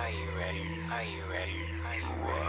Are you ready? Are you ready? Are you ready?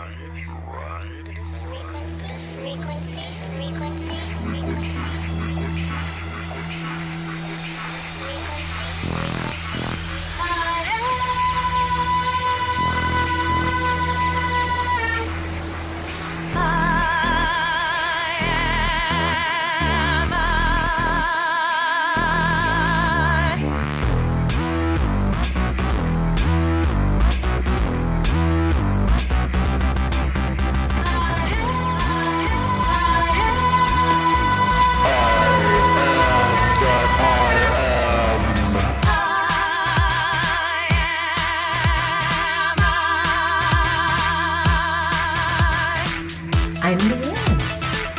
I'm the end.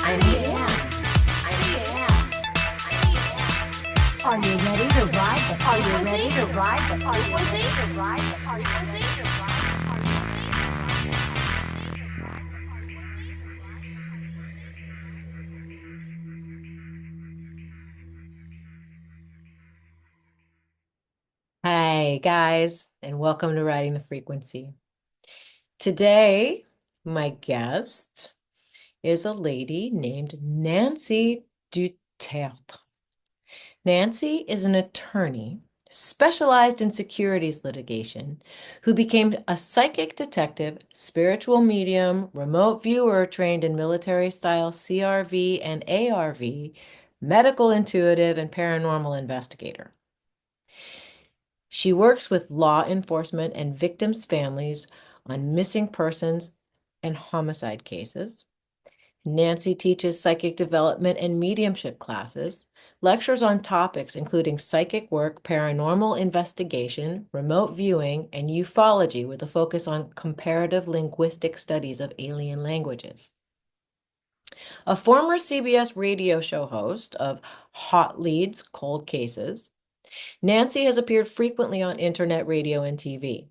I'm the end. I'm the end. Are you ready to ride the Are you ready to ride the frequency? To ride the frequency? To ride the Hi, guys, and welcome to Riding the Frequency. Today, my guest is a lady named Nancy Tertre. Nancy is an attorney specialized in securities litigation who became a psychic detective, spiritual medium, remote viewer trained in military-style CRV and ARV, medical intuitive, and paranormal investigator. She works with law enforcement and victims' families on missing persons and homicide cases. Nancy teaches psychic development and mediumship classes, lectures on topics including psychic work, paranormal investigation, remote viewing, and ufology with a focus on comparative linguistic studies of alien languages. A former CBS radio show host of Hot Leads, Cold Cases, Nancy has appeared frequently on internet, radio, and TV.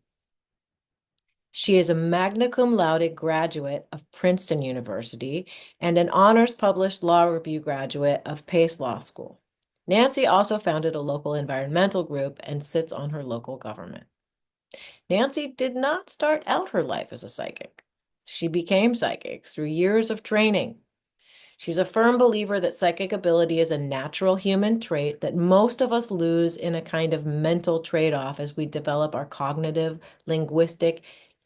She is a magna cum laude graduate of Princeton University and an honors published law review graduate of Pace Law School. Nancy also founded a local environmental group and sits on her local government. Nancy did not start out her life as a psychic. She became psychic through years of training. She's a firm believer that psychic ability is a natural human trait that most of us lose in a kind of mental trade-off as we develop our cognitive, linguistic,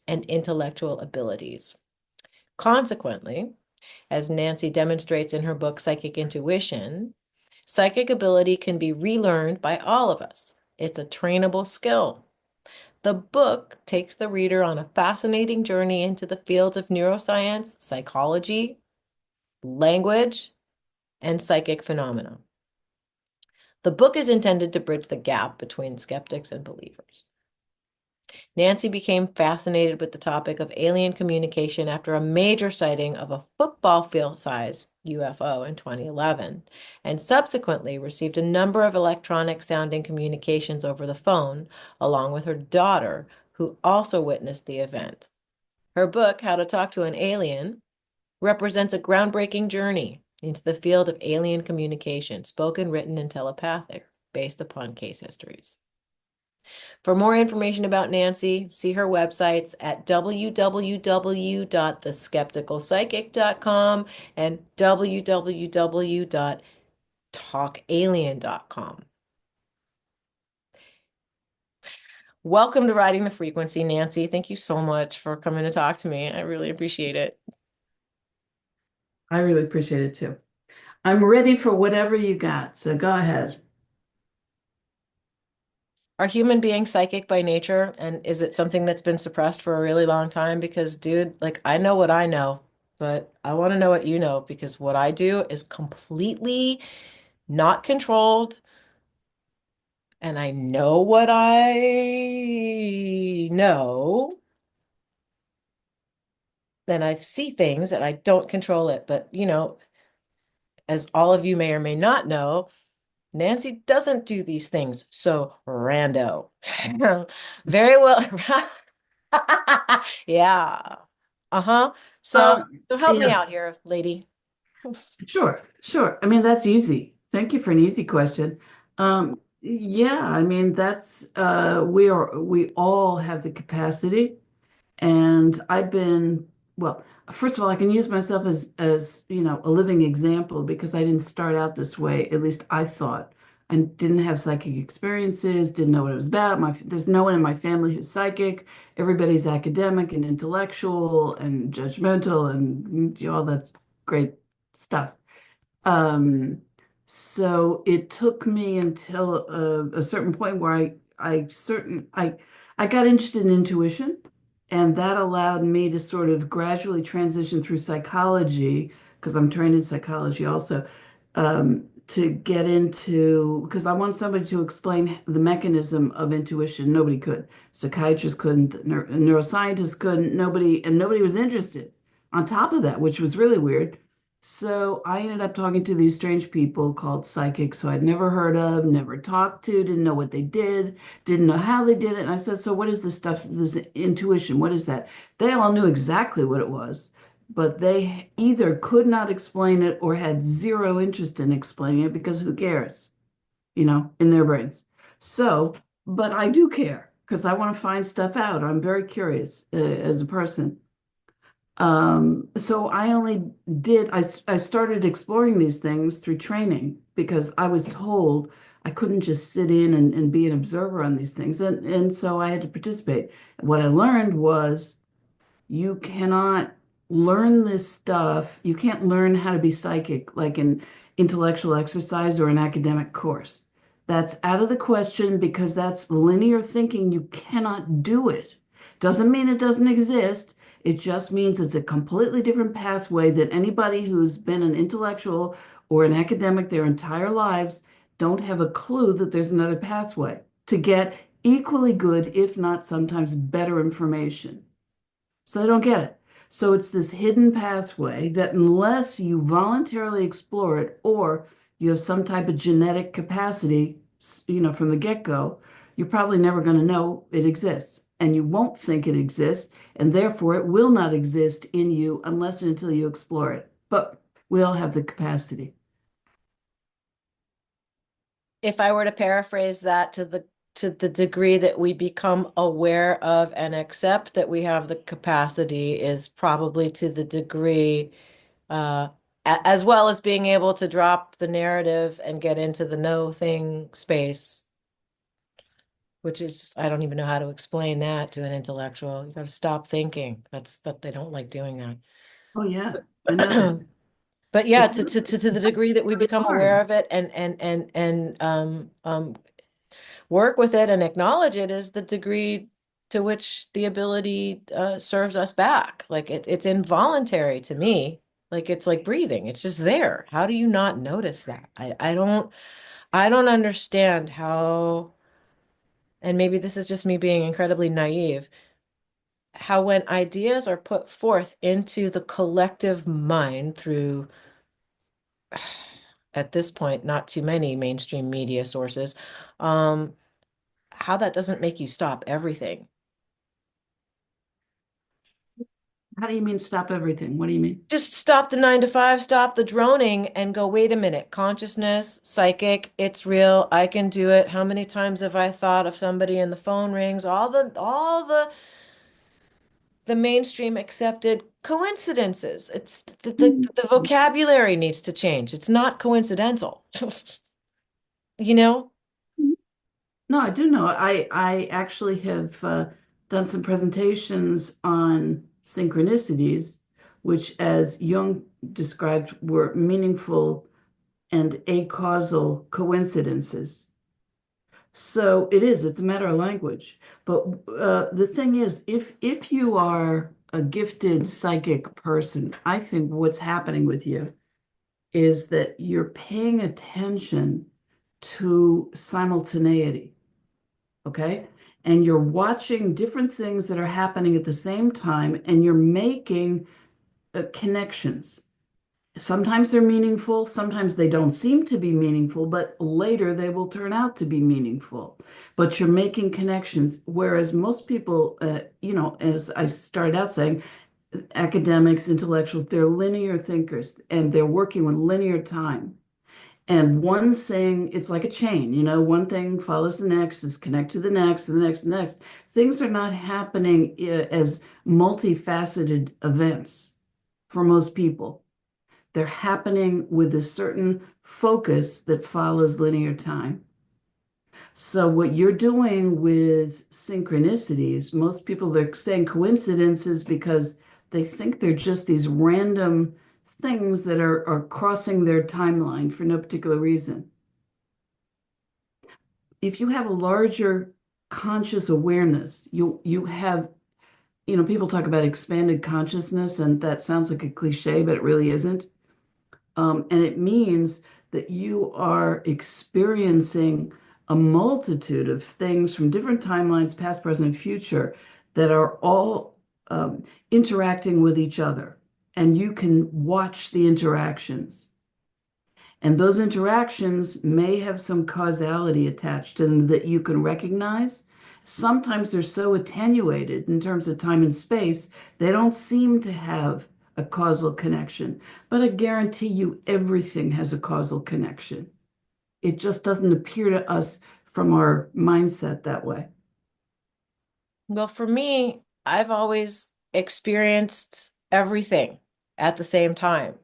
and intellectual abilities. Consequently, as Nancy demonstrates in her book, Psychic Intuition, psychic ability can be relearned by all of us. It's a trainable skill. The book takes the reader on a fascinating journey into the fields of neuroscience, psychology, language, and psychic phenomena. The book is intended to bridge the gap between skeptics and believers. Nancy became fascinated with the topic of alien communication after a major sighting of a football field-sized UFO in 2011, and subsequently received a number of electronic sounding communications over the phone, along with her daughter, who also witnessed the event. Her book, How to Talk to an Alien, represents a groundbreaking journey into the field of alien communication, spoken, written, and telepathic, based upon case histories. For more information about Nancy, see her websites at www.theskepticalpsychic.com and www.talkalien.com. Welcome to Riding the Frequency, Nancy. Thank you so much for coming to talk to me. I really appreciate it. I really appreciate it too. I'm ready for whatever you got, so go ahead. Are human beings psychic by nature? And is it something that's been suppressed for a really long time? Because, dude, like, I know what I know, but I want to know what you know, because what I do is completely not controlled. And I know what I know. Then I see things and I don't control it. But, as all of you may or may not know, Nancy doesn't do these things so rando. Very well. Yeah. Uh-huh. So help me Yeah, out here, lady. sure. I mean, that's easy. Thank you for an easy question. Yeah, I mean that's we all have the capacity. And I've been, well, first of all, I can use myself as, a living example because I didn't start out this way. At least I thought. I didn't have psychic experiences, didn't know what it was about. There's no one in my family who's psychic. Everybody's academic and intellectual and judgmental and all that great stuff. Um, so it took me until a certain point where I got interested in intuition, and that allowed me to sort of gradually transition through psychology because I'm trained in psychology also, to get into because I wanted somebody to explain the mechanism of intuition. Nobody could. Psychiatrists couldn't, neuroscientists couldn't, nobody was interested. On top of that, which was really weird. So I ended up talking to these strange people called psychics who I'd never heard of, never talked to, didn't know what they did, didn't know how they did it. And I said, so what is this stuff, this intuition? What is that? They all knew exactly what it was, but they either could not explain it or had zero interest in explaining it because who cares, in their brains. So, but I do care because I want to find stuff out. I'm very curious as a person. So I started exploring these things through training because I was told I couldn't just sit in and be an observer on these things. And so I had to participate. What I learned was you cannot learn this stuff. You can't learn how to be psychic like an intellectual exercise or an academic course. That's out of the question because that's linear thinking. You cannot do it. Doesn't mean it doesn't exist. It just means it's a completely different pathway that anybody who's been an intellectual or an academic their entire lives don't have a clue that there's another pathway to get equally good, if not sometimes better information. So they don't get it. So it's this hidden pathway that unless you voluntarily explore it or you have some type of genetic capacity, from the get-go, you're probably never going to know it exists. And you won't think it exists, and therefore it will not exist in you unless and until you explore it. But we all have the capacity. If I were to paraphrase that to the degree that we become aware of and accept that we have the capacity is probably to the degree uh as well as being able to drop the narrative and get into the no thing space, which is I don't even know how to explain that to an intellectual. You got to stop thinking. That's that they don't like doing Oh, yeah, I know that. that. But yeah, It's to the degree that we really become aware hard. of it and work with it and acknowledge it is the degree to which the ability serves us back. Like it's involuntary to me. Like it's like breathing. It's just there. How do you not notice that? I don't understand how, and maybe this is just me being incredibly naive, how when ideas are put forth into the collective mind through, at this point, not too many mainstream media sources, um, how that doesn't make you stop everything. How do you mean stop everything? What do you mean? Just stop the 9 to 5, stop the droning and go, wait a minute, consciousness, psychic, it's real, I can do it. How many times have I thought of somebody and the phone rings? All the mainstream accepted coincidences. It's the vocabulary needs to change. It's not coincidental. You know? No, I do know. I actually have done some presentations on synchronicities, which, as Jung described, were meaningful and acausal coincidences. So it's a matter of language. But the thing is, if you are a gifted psychic person, I think what's happening with you is that you're paying attention to simultaneity. Okay. And you're watching different things that are happening at the same time, and you're making connections. Sometimes they're meaningful, sometimes they don't seem to be meaningful, but later they will turn out to be meaningful. But you're making connections, whereas most people, as I started out saying, academics, intellectuals, they're linear thinkers and they're working with linear time. And one thing, it's like a chain, one thing follows the next, is connect to the next, and the next, and the next. Things are not happening as multifaceted events for most people. They're happening with a certain focus that follows linear time. So what you're doing with synchronicities, most people, they're saying coincidences because they think they're just these random things that are crossing their timeline for no particular reason. If you have a larger conscious awareness, you have, people talk about expanded consciousness, and that sounds like a cliche, but it really isn't. And it means that you are experiencing a multitude of things from different timelines, past, present, future, that are all interacting with each other. And you can watch the interactions. And those interactions may have some causality attached to them that you can recognize. Sometimes they're so attenuated in terms of time and space, they don't seem to have a causal connection. But I guarantee you, everything has a causal connection. It just doesn't appear to us from our mindset that way. Well, for me, I've always experienced everything at the same time.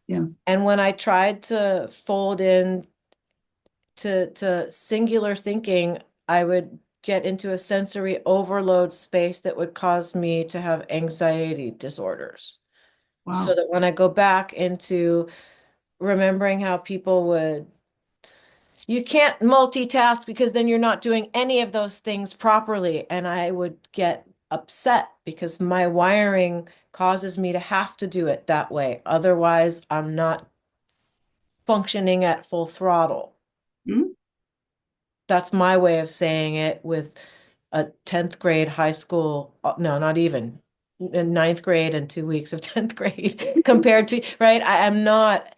Yeah. And when I tried to fold in to singular thinking, I would get into a sensory overload space that would cause me to have anxiety disorders. So Wow. that when I go back into remembering how people would, you can't multitask because then you're not doing any of those things properly. And I would get upset because my wiring causes me to have to do it that way. Otherwise, I'm not functioning at full throttle. Hmm? That's my way of saying it with a 10th grade high school, no, not even ninth grade and 2 weeks of 10th grade compared to, right? I'm not,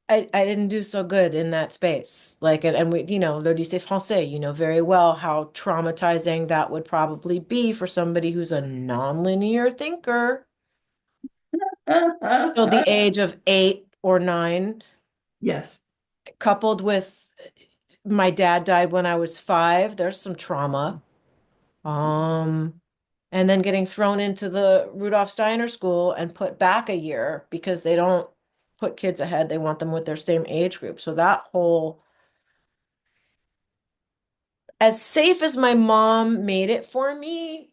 I didn't do so good in that space. Like, and we, le lycée français, you know very well how traumatizing that would probably be for somebody who's a nonlinear thinker till the age of 8 or 9, Yes. coupled with my dad died when I was 5. There's some trauma. Um, and then getting thrown into the Rudolf Steiner school and put back a year because they don't put kids ahead. They want them with their same age group. So that whole, as safe as my mom made it for me,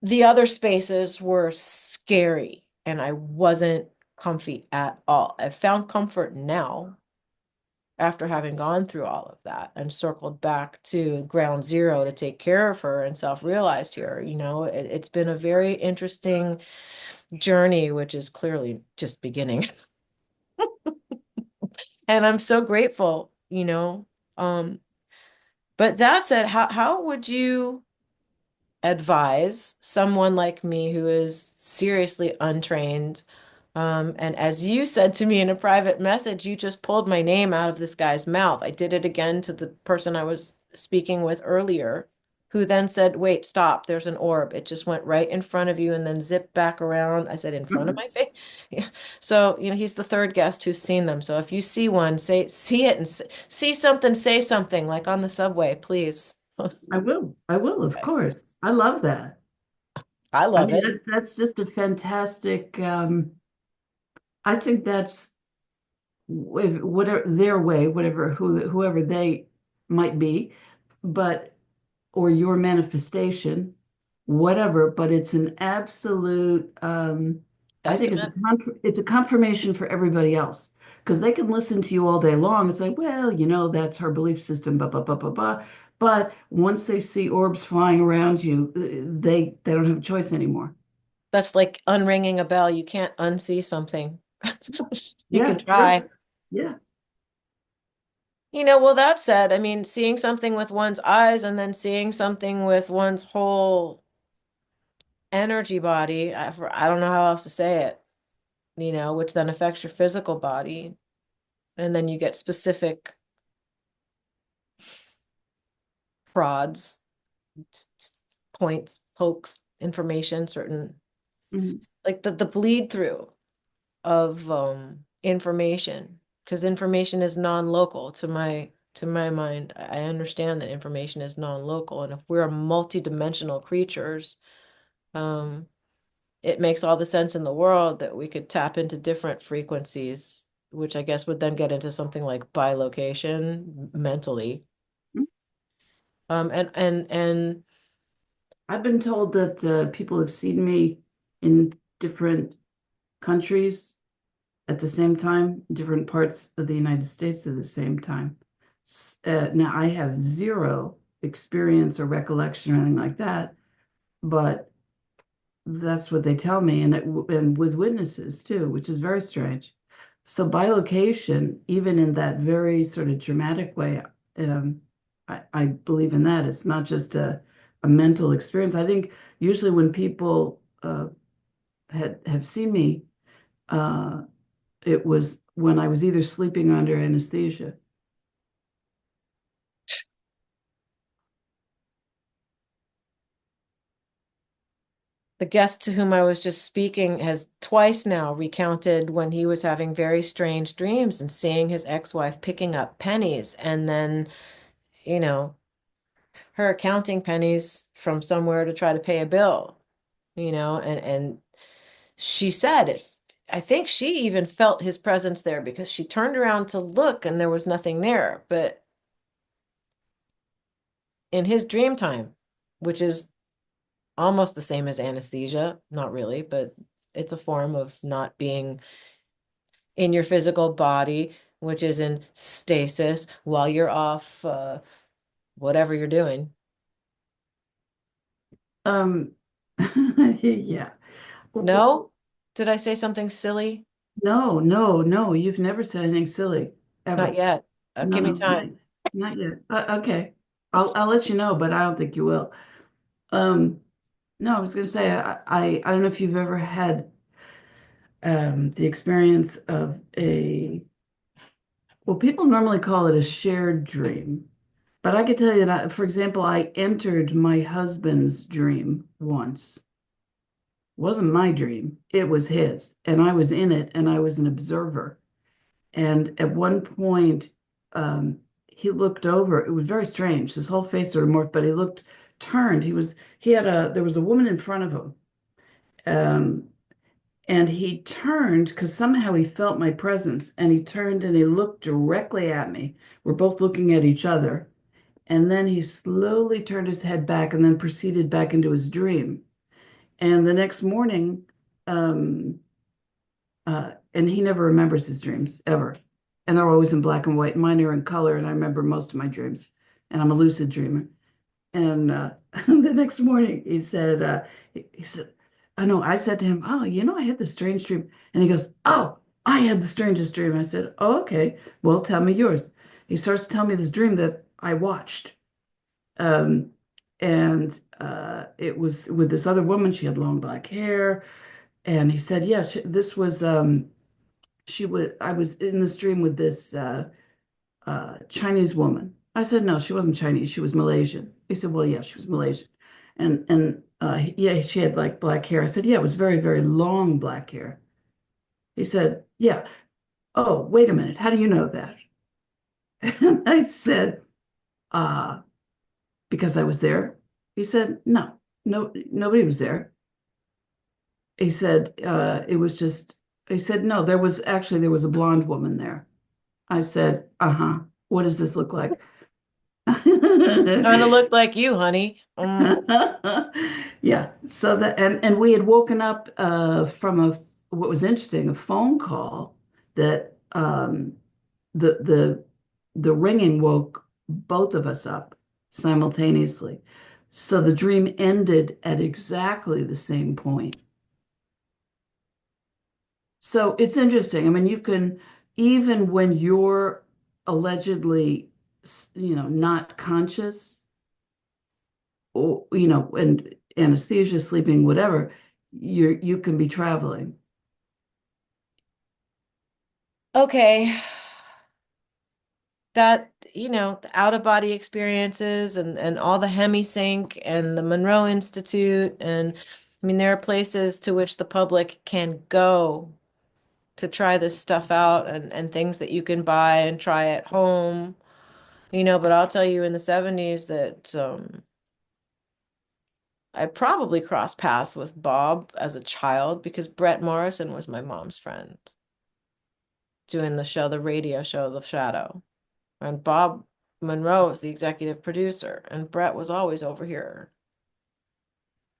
the other spaces were scary and I wasn't comfy at all. I found comfort now after having gone through all of that and circled back to ground zero to take care of her and self-realized here. It's been a very interesting journey, which is clearly just beginning. And I'm so grateful. Um, but that said, how would you advise someone like me who is seriously untrained? And as you said to me in a private message, you just pulled my name out of this guy's mouth. I did it again to the person I was speaking with earlier, who then said, wait, stop, there's an orb. It just went right in front of you and then zipped back around. I said, in front of my face? Yeah. So, he's the third guest who's seen them. So if you see one, see it and see something, say something, like on the subway, please. I will. I will, of course. I love that. I I love mean, it. that's just a fantastic, I think that's whatever their way, whoever they might be, but or your manifestation, whatever. But it's an absolute. I think Estimate. it's a confirmation for everybody else because they can listen to you all day long and say, well, that's her belief system, blah blah blah blah blah. But once they see orbs flying around you, they don't have a choice anymore. That's like unringing a bell. You can't unsee something. You can Yeah, for try. sure. Yeah. Well, that said, I mean, seeing something with one's eyes and then seeing something with one's whole energy body, I don't know how else to say it, which then affects your physical body. And then you get specific prods, points, pokes, information, certain, Mhm. like the bleed through. of information, because information is non-local to my mind. I understand that information is non-local, and if we're multidimensional creatures, um, it makes all the sense in the world that we could tap into different frequencies, which I guess would then get into something like bilocation mentally. And I've been told that people have seen me in different countries at the same time, different parts of the United States at the same time. Now, I have zero experience or recollection or anything like that, but that's what they tell me, and with witnesses too, which is very strange. So bilocation, even in that very sort of dramatic way, I believe in that. It's not just a mental experience. I think usually when people have seen me, uh, it was when I was either sleeping under anesthesia. the guest to whom I was just speaking has twice now recounted when he was having very strange dreams and seeing his ex-wife picking up pennies and then, you know, her counting pennies from somewhere to try to pay a bill, and she said it. I think she even felt his presence there because she turned around to look and there was nothing there. But in his dream time, which is almost the same as anesthesia, not really, but it's a form of not being in your physical body, which is in stasis while you're off whatever you're doing. Um, yeah. No? Did I say something silly? No, no, no. You've never said anything silly Not ever. yet. No, Give me no, time. not yet. Okay. I'll let you know, but I don't think you will. Um, no, I was going to say I don't know if you've ever had the experience of well, people normally call it a shared dream, but I could tell you that, for example, I entered my husband's dream once. It wasn't my dream, it was his, and I was in it, and I was an observer. And at one point, he looked over. It was very strange. His whole face sort of morphed, but he looked turned. There was a woman in front of him. Um, and he turned because somehow he felt my presence and he turned and he looked directly at me. We're both looking at each other. And then he slowly turned his head back and then proceeded back into his dream. And the next morning, um, and he never remembers his dreams ever. And they're always in black and white. Mine are in color, and I remember most of my dreams. And I'm a lucid dreamer. And the next morning, he said, I know. I said to him, "Oh, I had this strange dream." And he goes, "Oh, I had the strangest dream." I said, "Oh, okay. Well, tell me yours." He starts to tell me this dream that I watched. Um, and it was with this other woman. She had long black hair. And he said, "Yeah, this was I was in this dream with this Chinese woman." I said, "No, she wasn't Chinese. She was Malaysian." He said, "Well, yeah, she was Malaysian." And yeah, she had like black hair. I said, "Yeah, it was very, very long black hair." He said, "Yeah. Oh, wait a minute. How do you know that?" And I said, uh, "Because I was there." He said, "No, no, nobody was there." He said, "It was just," he said, "No, there was a blonde woman there." I said, "Uh-huh. What does this look like?" Kind of looked like you, honey. Yeah. So and we had woken up from what was interesting, a phone call that the the the ringing woke both of us up simultaneously. So the dream ended at exactly the same point. So it's interesting. I mean, you can, even when you're allegedly, not conscious, or, and anesthesia, sleeping, whatever, you can be traveling. Okay. That, the out of body experiences and all the hemisync and the Monroe Institute. And I mean, there are places to which the public can go to try this stuff out and things that you can buy and try at home, but I'll tell you in the 70s that I probably crossed paths with Bob as a child because Brett Morrison was my mom's friend doing the radio show, The Shadow. And Bob Monroe was the executive producer, and Brett was always over here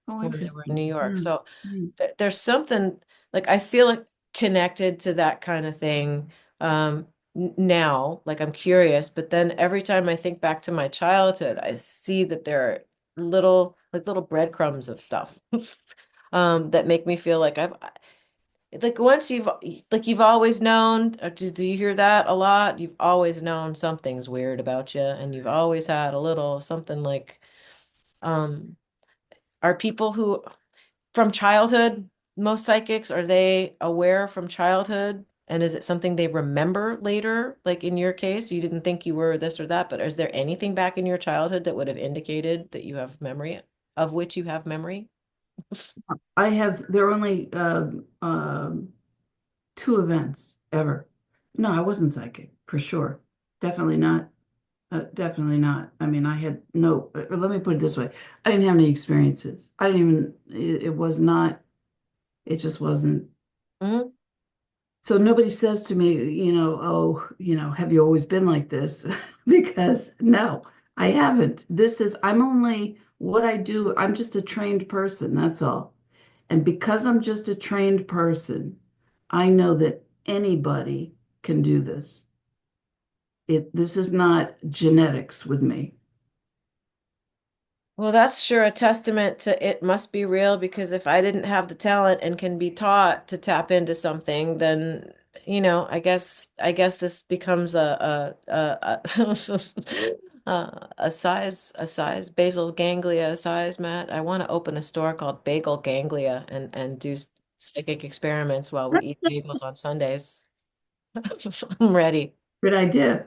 Oh, when they were in New interesting. York. Hmm. So Hmm. there's something like I feel like connected to that kind of thing now, like I'm curious, but then every time I think back to my childhood, I see that there are little breadcrumbs of stuff that make me feel like I've like once you've always known, or do you hear that a lot? You've always known something's weird about you, and you've always had a little something like um are people who from childhood, most psychics, are they aware from childhood? And is it something they remember later? Like in your case, you didn't think you were this or that, but is there anything back in your childhood that would have indicated that you have memory of which you have memory? There are only two events ever. No, I wasn't psychic for sure. Definitely not. Definitely not. I mean, I had no, let me put it this way. I didn't have any experiences. I didn't even, it was not, it just wasn't. Mhm. So nobody says to me, oh, have you always been like this? Because no, I haven't. I'm only what I do. I'm just a trained person. That's all. And because I'm just a trained person, I know that anybody can do this. This is not genetics with me. Well, that's sure a testament to it must be real because if I didn't have the talent and can be taught to tap into something, then I guess this becomes a size basal ganglia size, Matt. I want to open a store called Bagel Ganglia and do psychic experiments while we eat bagels on Sundays. I'm ready. Good idea.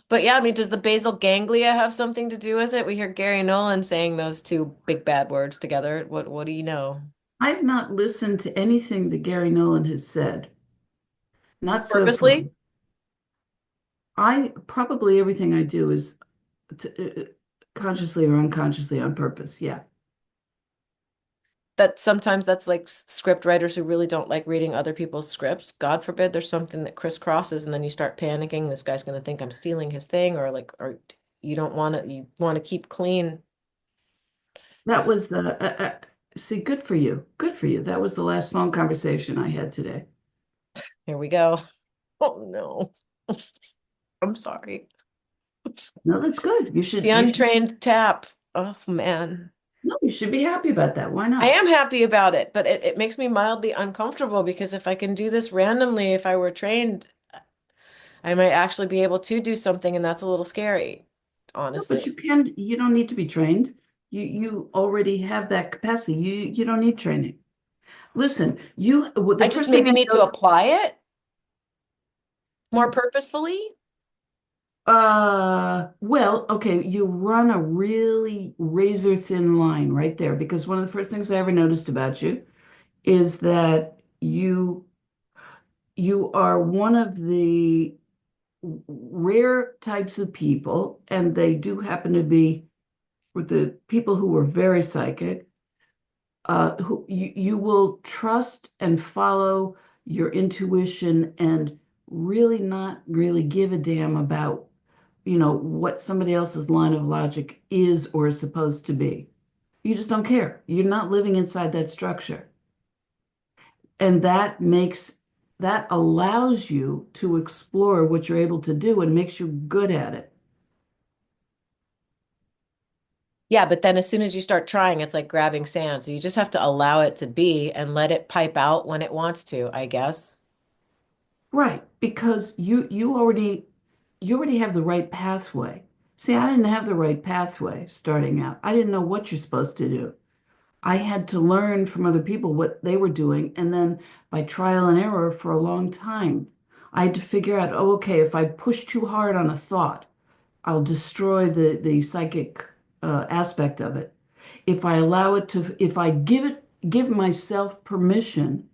But yeah, I mean, does the basal ganglia have something to do with it? We hear Gary Nolan saying those two big bad words together. What do you know? I've not listened to anything that Gary Nolan has said. Not so far. Purposely? I probably everything I do is consciously or unconsciously on purpose. Yeah. That sometimes that's like script writers who really don't like reading other people's scripts. God forbid there's something that crisscrosses and then you start panicking. This guy's going to think I'm stealing his thing, or you want to keep clean. That was see, good for you. Good for you. That was the last phone conversation I had today. Here we go. Oh no. I'm sorry. No, that's good. The untrained tap. Oh man. No, you should be happy about that. Why I not? am happy about it, but it makes me mildly uncomfortable because if I can do this randomly, if I were trained, I might actually be able to do something, and that's a little scary, No, but honestly. you don't need to be trained. You already have that capacity. You don't need training. Listen, I the just first thing maybe I need to know, apply it more purposefully. well, okay, you run a really razor thin line right there because one of the first things I ever noticed about you is that you are one of the rare types of people, and they do happen to be with the people who are very psychic, who you will trust and follow your intuition and really not really give a damn about, what somebody else's line of logic is or is supposed to be. You just don't care. You're not living inside that structure. And that allows you to explore what you're able to do and makes you good at it. Yeah, but then as soon as you start trying, it's like grabbing sand. So you just have to allow it to be and let it pipe out when it wants to, I guess. Right, because you already have the right pathway. See, I didn't have the right pathway starting out. I didn't know what you're supposed to do. I had to learn from other people what they were doing, and then by trial and error for a long time, I had to figure out, oh, okay, if I push too hard on a thought, I'll destroy the psychic aspect of it. If I give it, give myself permission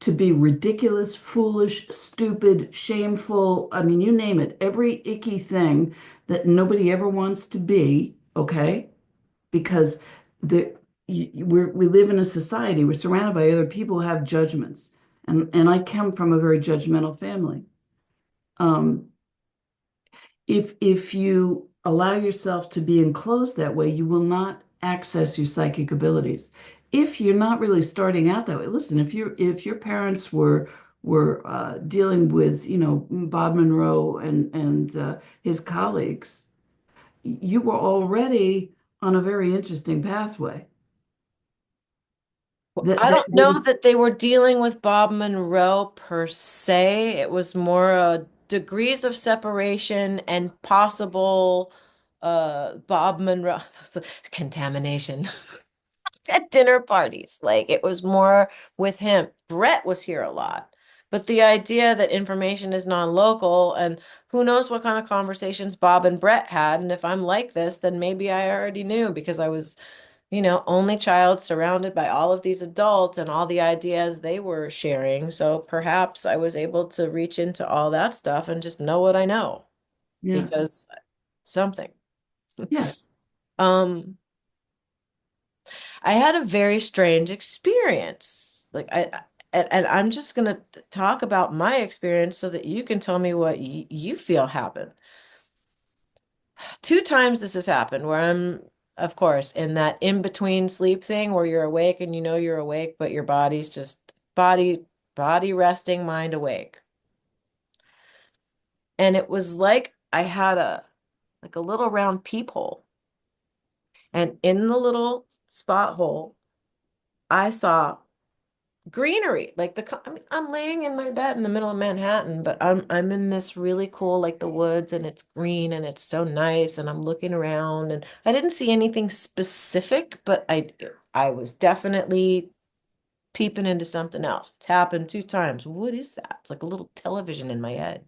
to be ridiculous, foolish, stupid, shameful. I mean, you name it, every icky thing that nobody ever wants to be, okay? Because the we live in a society, we're surrounded by other people who have judgments. And I come from a very judgmental family. Um, if you allow yourself to be enclosed that way, you will not access your psychic abilities. If you're not really starting out that way, listen, if your parents were dealing with, Bob Monroe and his colleagues, you were already on a very interesting pathway. That I that, don't that know is, that they were dealing with Bob Monroe per se. It was more degrees of separation and possible Bob Monroe contamination at dinner parties. Like it was more with him. Brett was here a lot. But the idea that information is non-local and who knows what kind of conversations Bob and Brett had. And if I'm like this, then maybe I already knew because I was only child surrounded by all of these adults and all the ideas they were sharing. So perhaps I was able to reach into all that stuff and just know what I know yeah, because something. yeah. Um, I had a very strange experience. And I'm just gonna talk about my experience so that you can tell me what you feel happened. Two times this has happened where I'm, of course, in that in-between sleep thing where you're awake and you know you're awake, but your body's just body resting, mind awake. And it was like I had a little round peephole. And in the little spot hole, I saw greenery. I mean, I'm laying in my bed in the middle of Manhattan, but I'm in this really cool, like the woods, and it's green and it's so nice. And I'm looking around, and I didn't see anything specific, but I was definitely peeping into something else. It's happened two times. What is that? It's like a little television in my head.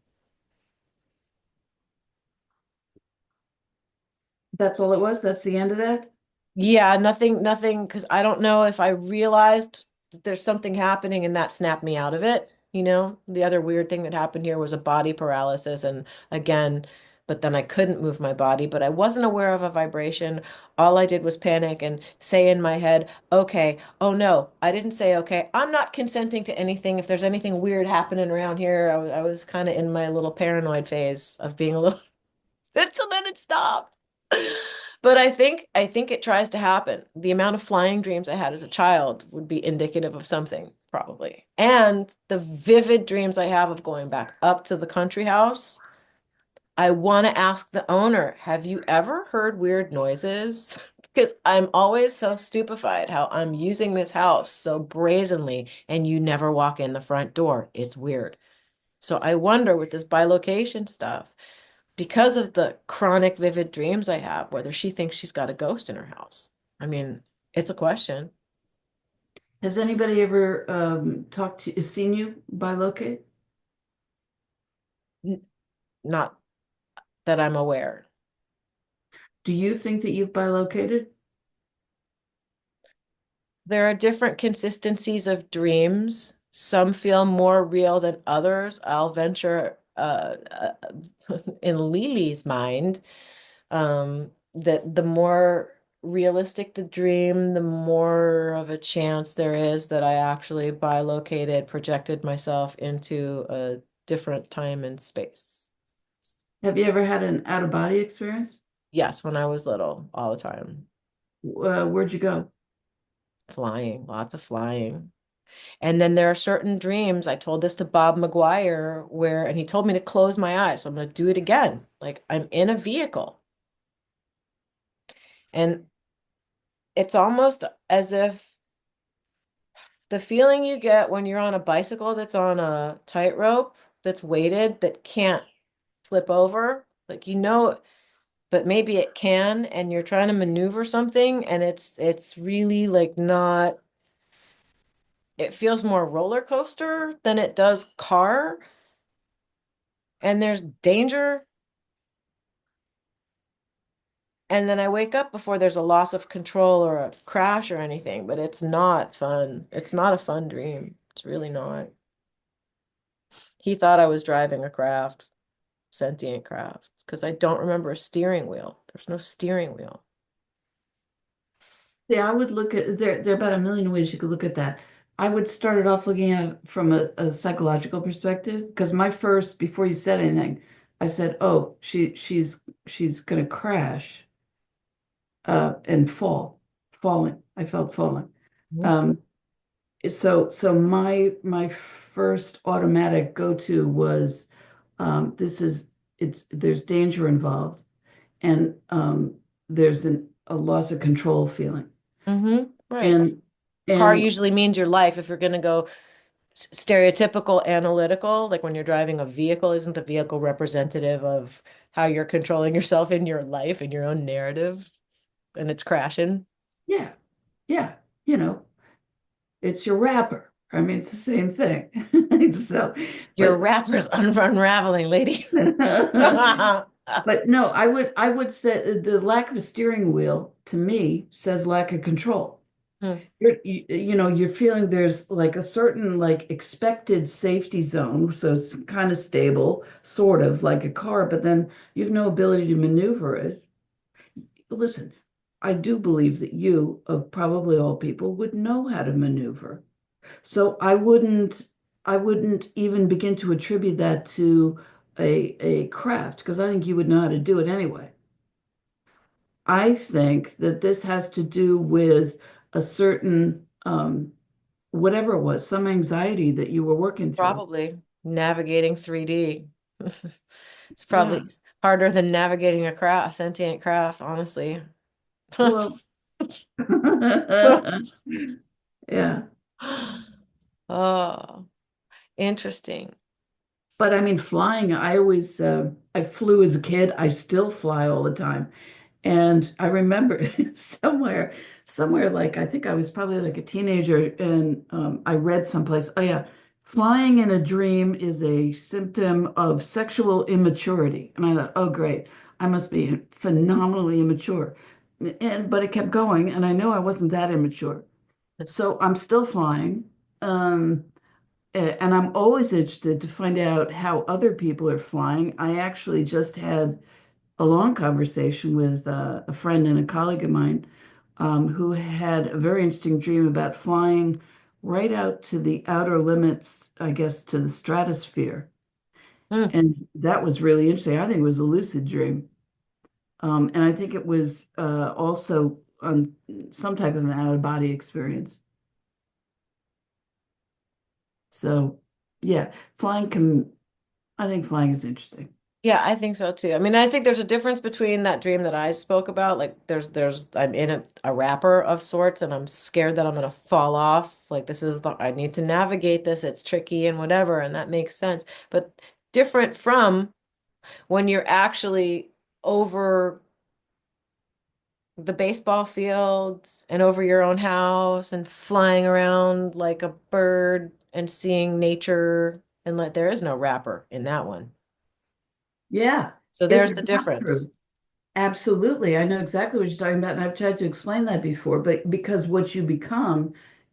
That's all it was. That's the end of that. Yeah, nothing, because I don't know if I realized that there's something happening and that snapped me out of it. The other weird thing that happened here was a body paralysis. And again, but then I couldn't move my body, but I wasn't aware of a vibration. All I did was panic and say in my head, okay, oh no, I didn't say, okay, I'm not consenting to anything. If there's anything weird happening around here, I was kind of in my little paranoid phase of being a little, and so then it stopped. But I think it tries to happen. The amount of flying dreams I had as a child would be indicative of something, probably. And the vivid dreams I have of going back up to the country house. I want to ask the owner, have you ever heard weird noises? Because I'm always so stupefied how I'm using this house so brazenly and you never walk in the front door. It's weird. So I wonder with this bilocation stuff because of the chronic vivid dreams I have, whether she thinks she's got a ghost in her house. I mean, it's a question. Has anybody ever seen you bilocate? N- Not that I'm aware. Do you think that you've bilocated? There are different consistencies of dreams. Some feel more real than others. I'll venture in Lily's mind that the more realistic the dream, the more of a chance there is that I actually bilocated, projected myself into a different time and space. Have you ever had an out of body experience? Yes, when I was little, all the time. Where'd you go? Flying, lots of flying. And then there are certain dreams. I told this to Bob McGuire and he told me to close my eyes. So I'm going to do it again. Like I'm in a vehicle. And it's almost as if the feeling you get when you're on a bicycle that's on a tightrope that's weighted that can't flip over, like but maybe it can, and you're trying to maneuver something, and it's really like not. It feels more roller coaster than it does car, and there's danger, And then I wake up before there's a loss of control or a crash or anything, but it's not fun. It's not a fun dream. It's really not. He thought I was driving a craft, sentient craft, because I don't remember a steering wheel. There's no steering wheel. Yeah, I would look at there are about a million ways you could look at that. I would start it off looking at it from a psychological perspective, because my first, before you said anything, I said, oh, she's gonna crash and falling. I felt falling. Mhm. Um, so my first automatic go-to was this is it's there's danger involved, and there's a loss of control feeling. Right. And Car and usually means your life. If you're going to go stereotypical analytical, like when you're driving a vehicle, isn't the vehicle representative of how you're controlling yourself in your life and your own narrative and it's crashing? yeah, yeah, you know, it's your wrapper. I mean, it's the same thing. So, Your but wrapper's unraveling, lady. but no, I would say the lack of a steering wheel to me says lack of control. Hmm. You're feeling there's like a certain like expected safety zone, so it's kind of stable, sort of like a car, but then you have no ability to maneuver it. Listen, I do believe that you, of probably all people, would know how to maneuver. So I wouldn't even begin to attribute that to a craft, because I think you would know how to do it anyway. I think that this has to do with a certain whatever it was, some anxiety that you were working through. Probably navigating 3D. It's Yeah. probably harder than navigating a sentient craft, honestly. Well, yeah. Oh, interesting. But I mean, flying, I flew as a kid. I still fly all the time. And I remember somewhere like I think I was probably like a teenager, and I read someplace, oh yeah, flying in a dream is a symptom of sexual immaturity. And I thought, oh great, I must be phenomenally immature. But it kept going, and I know I wasn't that immature. So I'm still flying. Um, and I'm always interested to find out how other people are flying. I actually just had a long conversation with a friend and a colleague of mine who had a very interesting dream about flying right out to the outer limits, I guess, to the stratosphere. Hmm. And that was really interesting. I think it was a lucid dream. And I think it was also on some type of an out of body experience. So, yeah, I think flying is interesting. Yeah, I think so too. I mean, I think there's a difference between that dream that I spoke about. Like I'm in a wrapper of sorts and I'm scared that I'm gonna fall off. Like I need to navigate this. It's tricky and whatever, and that makes sense. But different from when you're actually over the baseball fields and over your own house and flying around like a bird and seeing nature and like there is no wrapper in that one. Yeah. So Is there's it the not difference. true? Absolutely. I know exactly what you're talking about, and I've tried to explain that before, but because what you become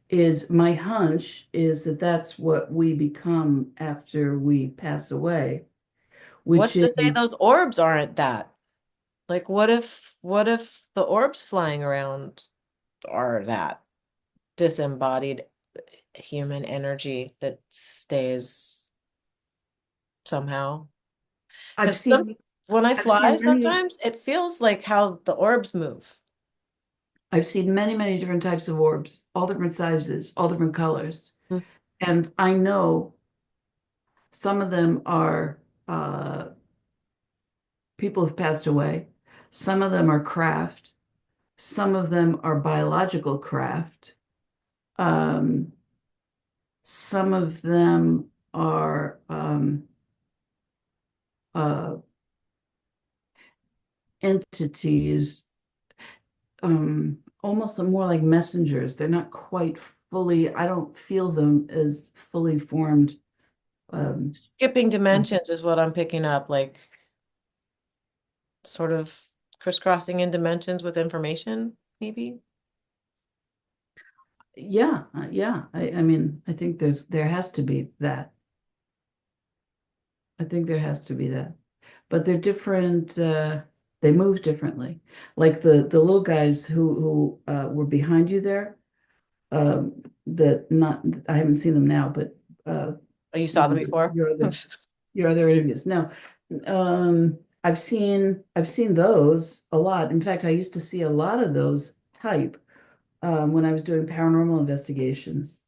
is my hunch is that that's what we become after we pass away, which What's to say is, those orbs aren't that? Like what if the orbs flying around are that disembodied human energy that stays somehow? I've Because seen when I I've fly, seen many sometimes it feels like how the orbs move. I've seen many, many different types of orbs, all different sizes, all different colors. Hmm. And I know some of them are uh, people who've passed away. Some of them are craft. Some of them are biological craft. Um, some of them are uh, entities, almost more like messengers. They're not quite fully, I don't feel them as fully formed. Um, Skipping dimensions is what I'm picking up, like sort of crisscrossing in dimensions with information, maybe? Yeah, yeah. I mean, I think there has to be that. I think there has to be that. But they're different, they move differently. Like the little guys who were behind you there, that not I haven't seen them now, but Oh, you saw them before? your other interviews. No. I've seen those a lot. In fact, I used to see a lot of those type when I was doing paranormal investigations.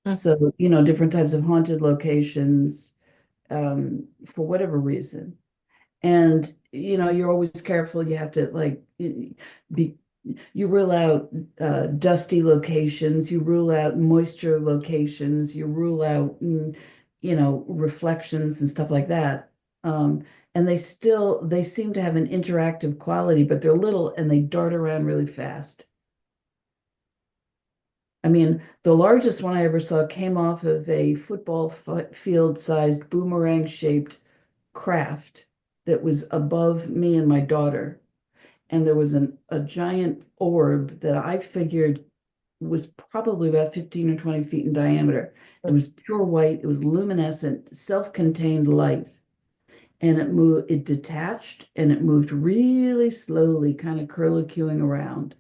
Hmm. So, different types of haunted locations, for whatever reason. And, you're always careful. You have to like be, you rule out dusty locations, you rule out moisture locations, you rule out, reflections and stuff like that. And they seem to have an interactive quality, but they're little and they dart around really fast. I mean, the largest one I ever saw came off of a football field-sized boomerang-shaped craft that was above me and my daughter. And there was a giant orb that I figured was probably about 15 or 20 feet in diameter. It was pure white, it was luminescent, self-contained light. And it detached and it moved really slowly, kind of curlicuing around.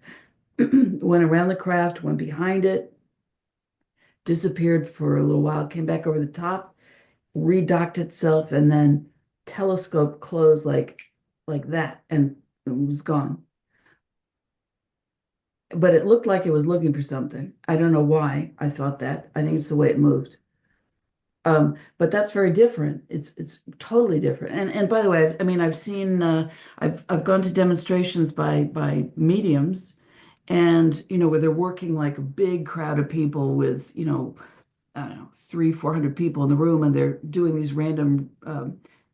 Went around the craft, went behind it, disappeared for a little while, came back over the top, redocked itself, and then telescope closed like that, and it was gone. But it looked like it was looking for something. I don't know why I thought that. I think it's the way it moved. But that's very different. It's totally different. And by the way, I mean, I've gone to demonstrations by mediums, and where they're working like a big crowd of people with I don't know, 300-400 people in the room, and they're doing these random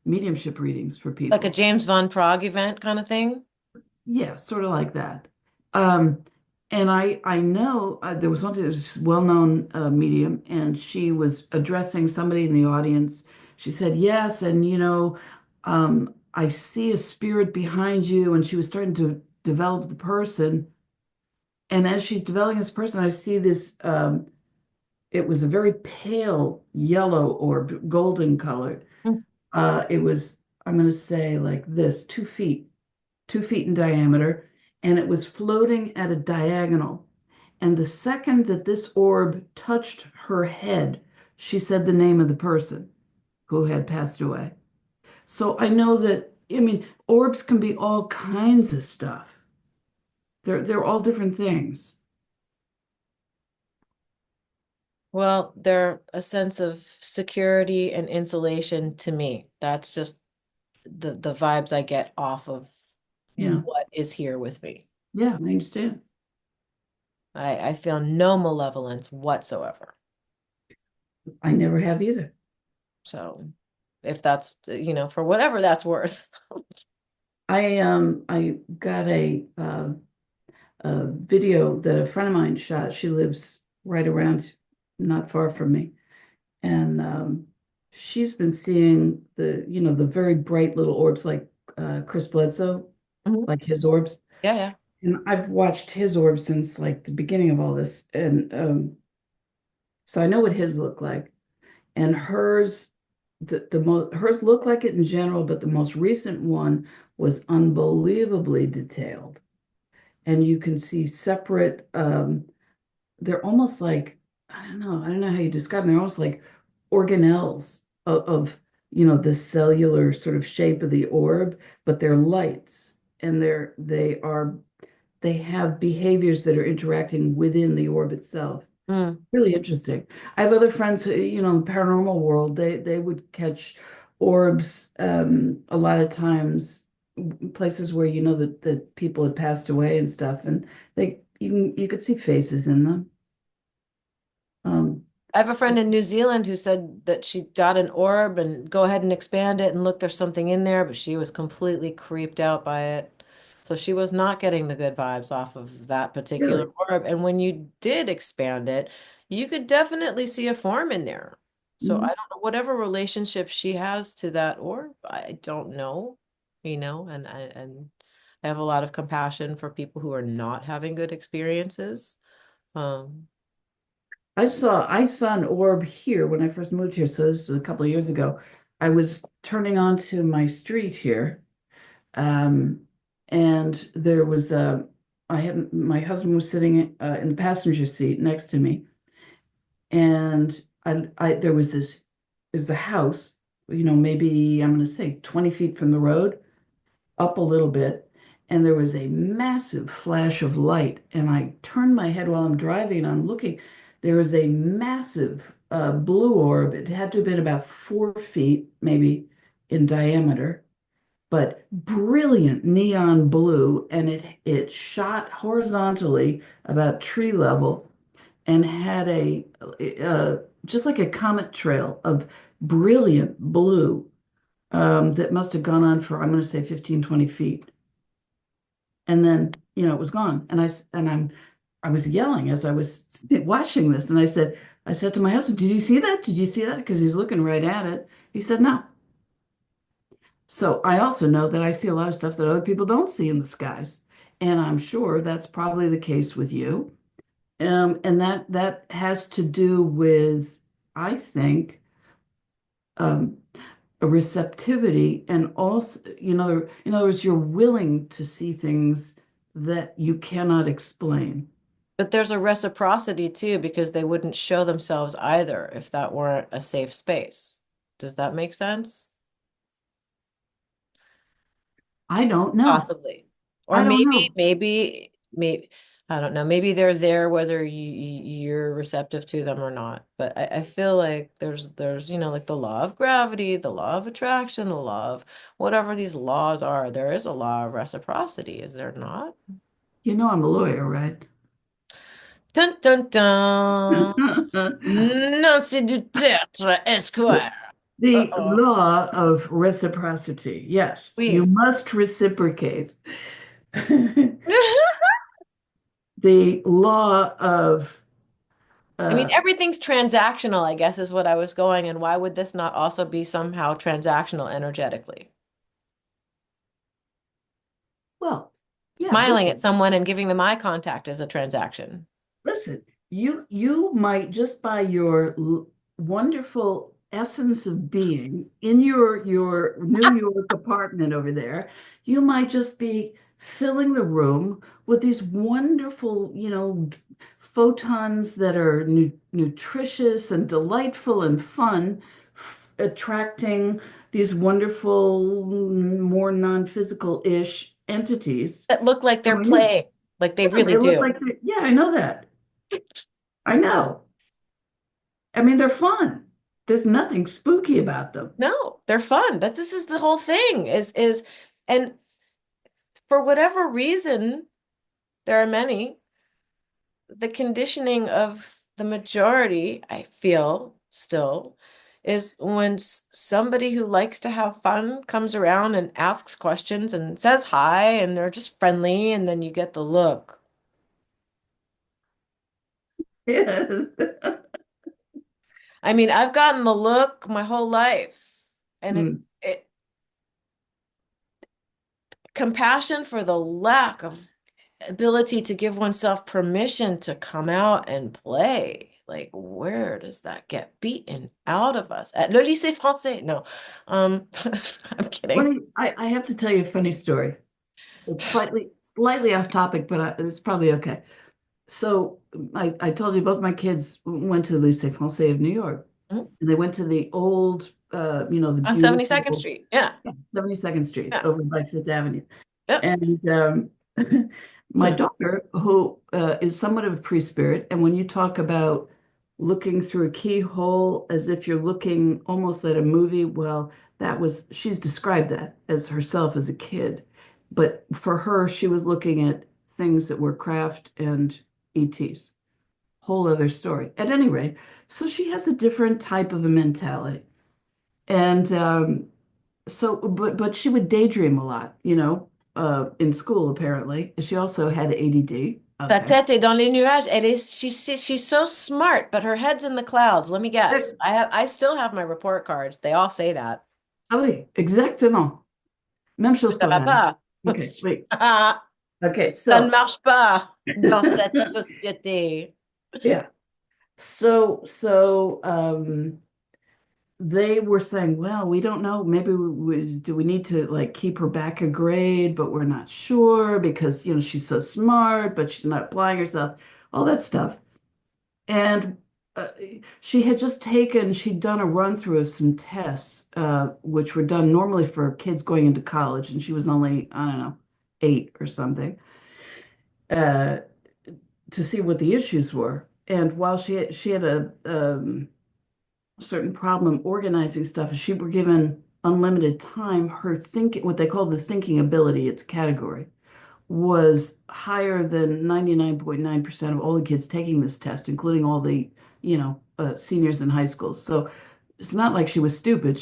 mediumship readings for people. Like a James Von Prague event kind of thing? Yeah, sort of like that. And I know there was one that was well-known medium, and she was addressing somebody in the audience. She said, "Yes, and I see a spirit behind you," and she was starting to develop the person. And as she's developing this person, I see this. It was a very pale yellow or golden colored. Mm. It was, I'm going to say like this, 2 feet, 2 feet in diameter, and it was floating at a diagonal. And the second that this orb touched her head, she said the name of the person who had passed away. So I know that, I mean, orbs can be all kinds of stuff. They're all different things. Well, they're a sense of security and insulation to me. That's just the vibes I get off of Yeah. what is here with me. Yeah, I understand. I feel no malevolence whatsoever. I never have either. So if that's, for whatever that's worth. I got a video that a friend of mine shot. She lives right around, not far from me, and she's been seeing the very bright little orbs like Chris Bledsoe, Mhm. like his orbs. Yeah, yeah. And I've watched his orbs since like the beginning of all this, and so I know what his look like, and hers. Hers looked like it in general, but the most recent one was unbelievably detailed, and you can see separate. They're almost like I don't know how you describe them. They're almost like organelles of the cellular sort of shape of the orb, but they're lights, and they have behaviors that are interacting within the orb itself. Mm. Really interesting. I have other friends who, in the paranormal world, they would catch orbs a lot of times, places where that people had passed away and stuff, and you could see faces in them. I have a friend in New Zealand who said that she got an orb and go ahead and expand it and look, there's something in there, but she was completely creeped out by it. So she was not getting the good vibes off of that particular Really? orb. And when you did expand it, you could definitely see a form in there. So I Mhm. don't know, whatever relationship she has to that orb, I don't know, and I have a lot of compassion for people who are not having good experiences. Um, I saw an orb here when I first moved here, so this was a couple of years ago. I was turning onto my street here, um, and there was I had my husband was sitting in the passenger seat next to me, and there was there's a house, maybe I'm going to say 20 feet from the road, up a little bit, and there was a massive flash of light. And I turned my head while I'm driving and I'm looking. There was a massive blue orb. It had to have been about 4 feet, maybe, in diameter, but brilliant neon blue. And it shot horizontally about tree level and had just like a comet trail of brilliant blue that must have gone on for, I'm going to say 15, 20 feet. And then, it was gone. I was yelling as I was watching this. And I said to my husband, "Did you see that? Did you see that?" Because he's looking right at it. He said, "No." So I also know that I see a lot of stuff that other people don't see in the skies. And I'm sure that's probably the case with you. And that has to do with, I think, um, a receptivity, and also, in other words, you're willing to see things that you cannot explain. but there's a reciprocity too, because they wouldn't show themselves either if that weren't a safe space. Does that make sense? I don't know. Possibly. Or I don't maybe, know. maybe, I don't know. Maybe they're there whether you're receptive to them or not. But I feel like there's, like the law of gravity, the law of attraction, the law of whatever these laws are. There is a law of reciprocity, is there not? I'm a lawyer, right? Dun dun dun. Nancy du Tertre, Esquire. The Uh-oh. law of reciprocity. Yes, you Oui. must reciprocate. The law of I mean, uh, everything's transactional, I guess, is what I was going. And why would this not also be somehow transactional energetically? well, yeah, Smiling at listen. someone and giving them eye contact is a transaction. Listen, you might, just by your wonderful essence of being in your New York apartment over there, you might just be filling the room with these wonderful, photons that are nutritious and delightful and fun, attracting these wonderful, more non-physical-ish entities That look like they're coming in. playing, like they Yeah, really they look do. like yeah, I know that. I know. I mean, they're fun. There's nothing spooky about them. No, they're fun. But this is the whole thing and for whatever reason, there are many, the conditioning of the majority, I feel still, is when somebody who likes to have fun comes around and asks questions and says hi and they're just friendly, and then you get the look. Yes. I mean, I've gotten the look my whole life, and it, Hmm. it compassion for the lack of ability to give oneself permission to come out and play. Like, where does that get beaten out of us? At le lycée français? No. I'm kidding. I have to tell you a funny story. It's slightly off topic, but it's probably okay. So I told you both my kids went to the Lycée Français of New York, Mhm. and they went to the old, the On 72nd beautiful Street. Yeah. 72nd Street Yeah. over by Fifth Avenue. Yep. And my daughter, who is somewhat of a free spirit, and when you talk about looking through a keyhole as if you're looking almost at a movie, well, she's described that as herself as a kid. But for her, she was looking at things that were craft and ETs. Whole other story. At any rate, so she has a different type of a mentality. And but she would daydream a lot, in school apparently. She also had ADD. Sa Okay. tête est dans les nuages. She's so smart, but her head's in the clouds. Let me guess. I still have my report cards. They all say that. Ah oui, exactement. Même chose Ça pour va elle. pas. Okay, wait. Ça Okay, ne marche pas dans cette société. yeah. So they were saying, well, we don't know. Maybe do we need to like keep her back a grade, but we're not sure because, she's so smart, but she's not applying herself, all that stuff. And uh, she'd done a run through of some tests, which were done normally for kids going into college, and she was only, I don't know, 8 or something, uh, to see what the issues were. And while she had a certain problem organizing stuff, if she were given unlimited time, her thinking, what they call the thinking ability, its category, was higher than 99.9% of all the kids taking this test, including all the, seniors in high school. So it's not like she was stupid.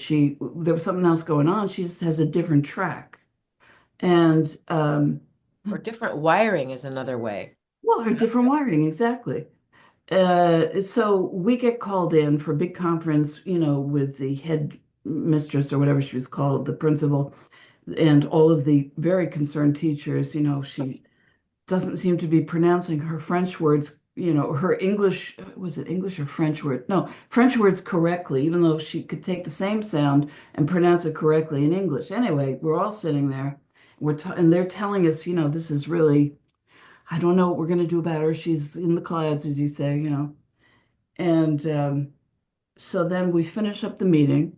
There was something else going on. She just has a different track. And Or different wiring is another way. well, her different wiring, exactly. So we get called in for a big conference, with the head mistress or whatever she was called, the principal, and all of the very concerned teachers. She doesn't seem to be pronouncing her French words, her English, was it English or French word? No, French words correctly, even though she could take the same sound and pronounce it correctly in English. Anyway, we're all sitting there, and they're telling us, this is really, I don't know what we're going to do about her. She's in the clouds, as you say. And so then we finish up the meeting.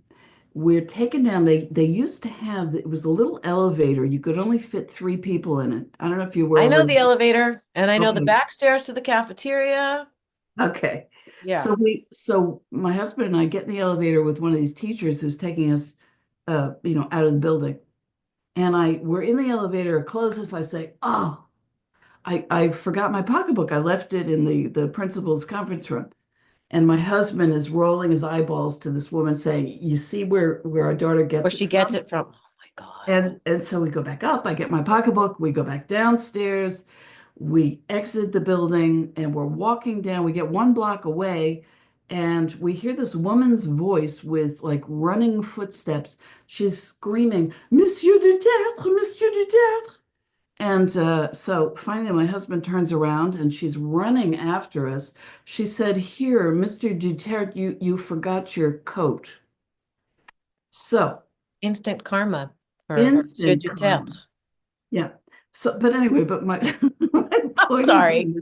We're taken down. They used to have, it was a little elevator. You could only fit 3 people in it. I don't know if you were I know ever. the elevator and I know the Okay. back stairs to the cafeteria. Okay. Yeah. So my husband and I get in the elevator with one of these teachers who's taking us, out of the building. And we're in the elevator, it closes. I say, oh, I forgot my pocketbook. I left it in the principal's conference room. And my husband is rolling his eyeballs to this woman saying, you see where our daughter Where gets she it gets from? it from. Oh my God. And so we go back up. I get my pocketbook. We go back downstairs. We exit the building and we're walking down. We get 1 block away and we hear this woman's voice with like running footsteps. She's screaming, Monsieur du Tertre, Monsieur du Tertre. And so finally, my husband turns around and she's running after us. She said, here, Mr. Duterte, you forgot your coat. So Instant karma for Monsieur instant Tertre. karma. Yeah. So, but anyway, but my, my I'm point sorry.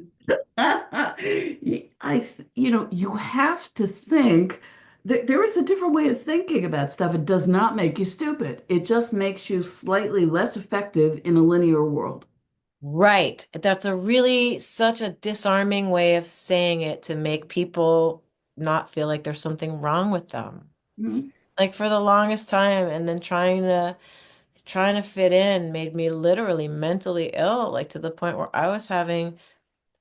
is, you have to think that there is a different way of thinking about stuff. It does not make you stupid. It just makes you slightly less effective in a linear world. Right. That's a really such a disarming way of saying it to make people not feel like there's something wrong with them. Mhm. Like for the longest time, and then trying to fit in made me literally mentally ill, like to the point where I was having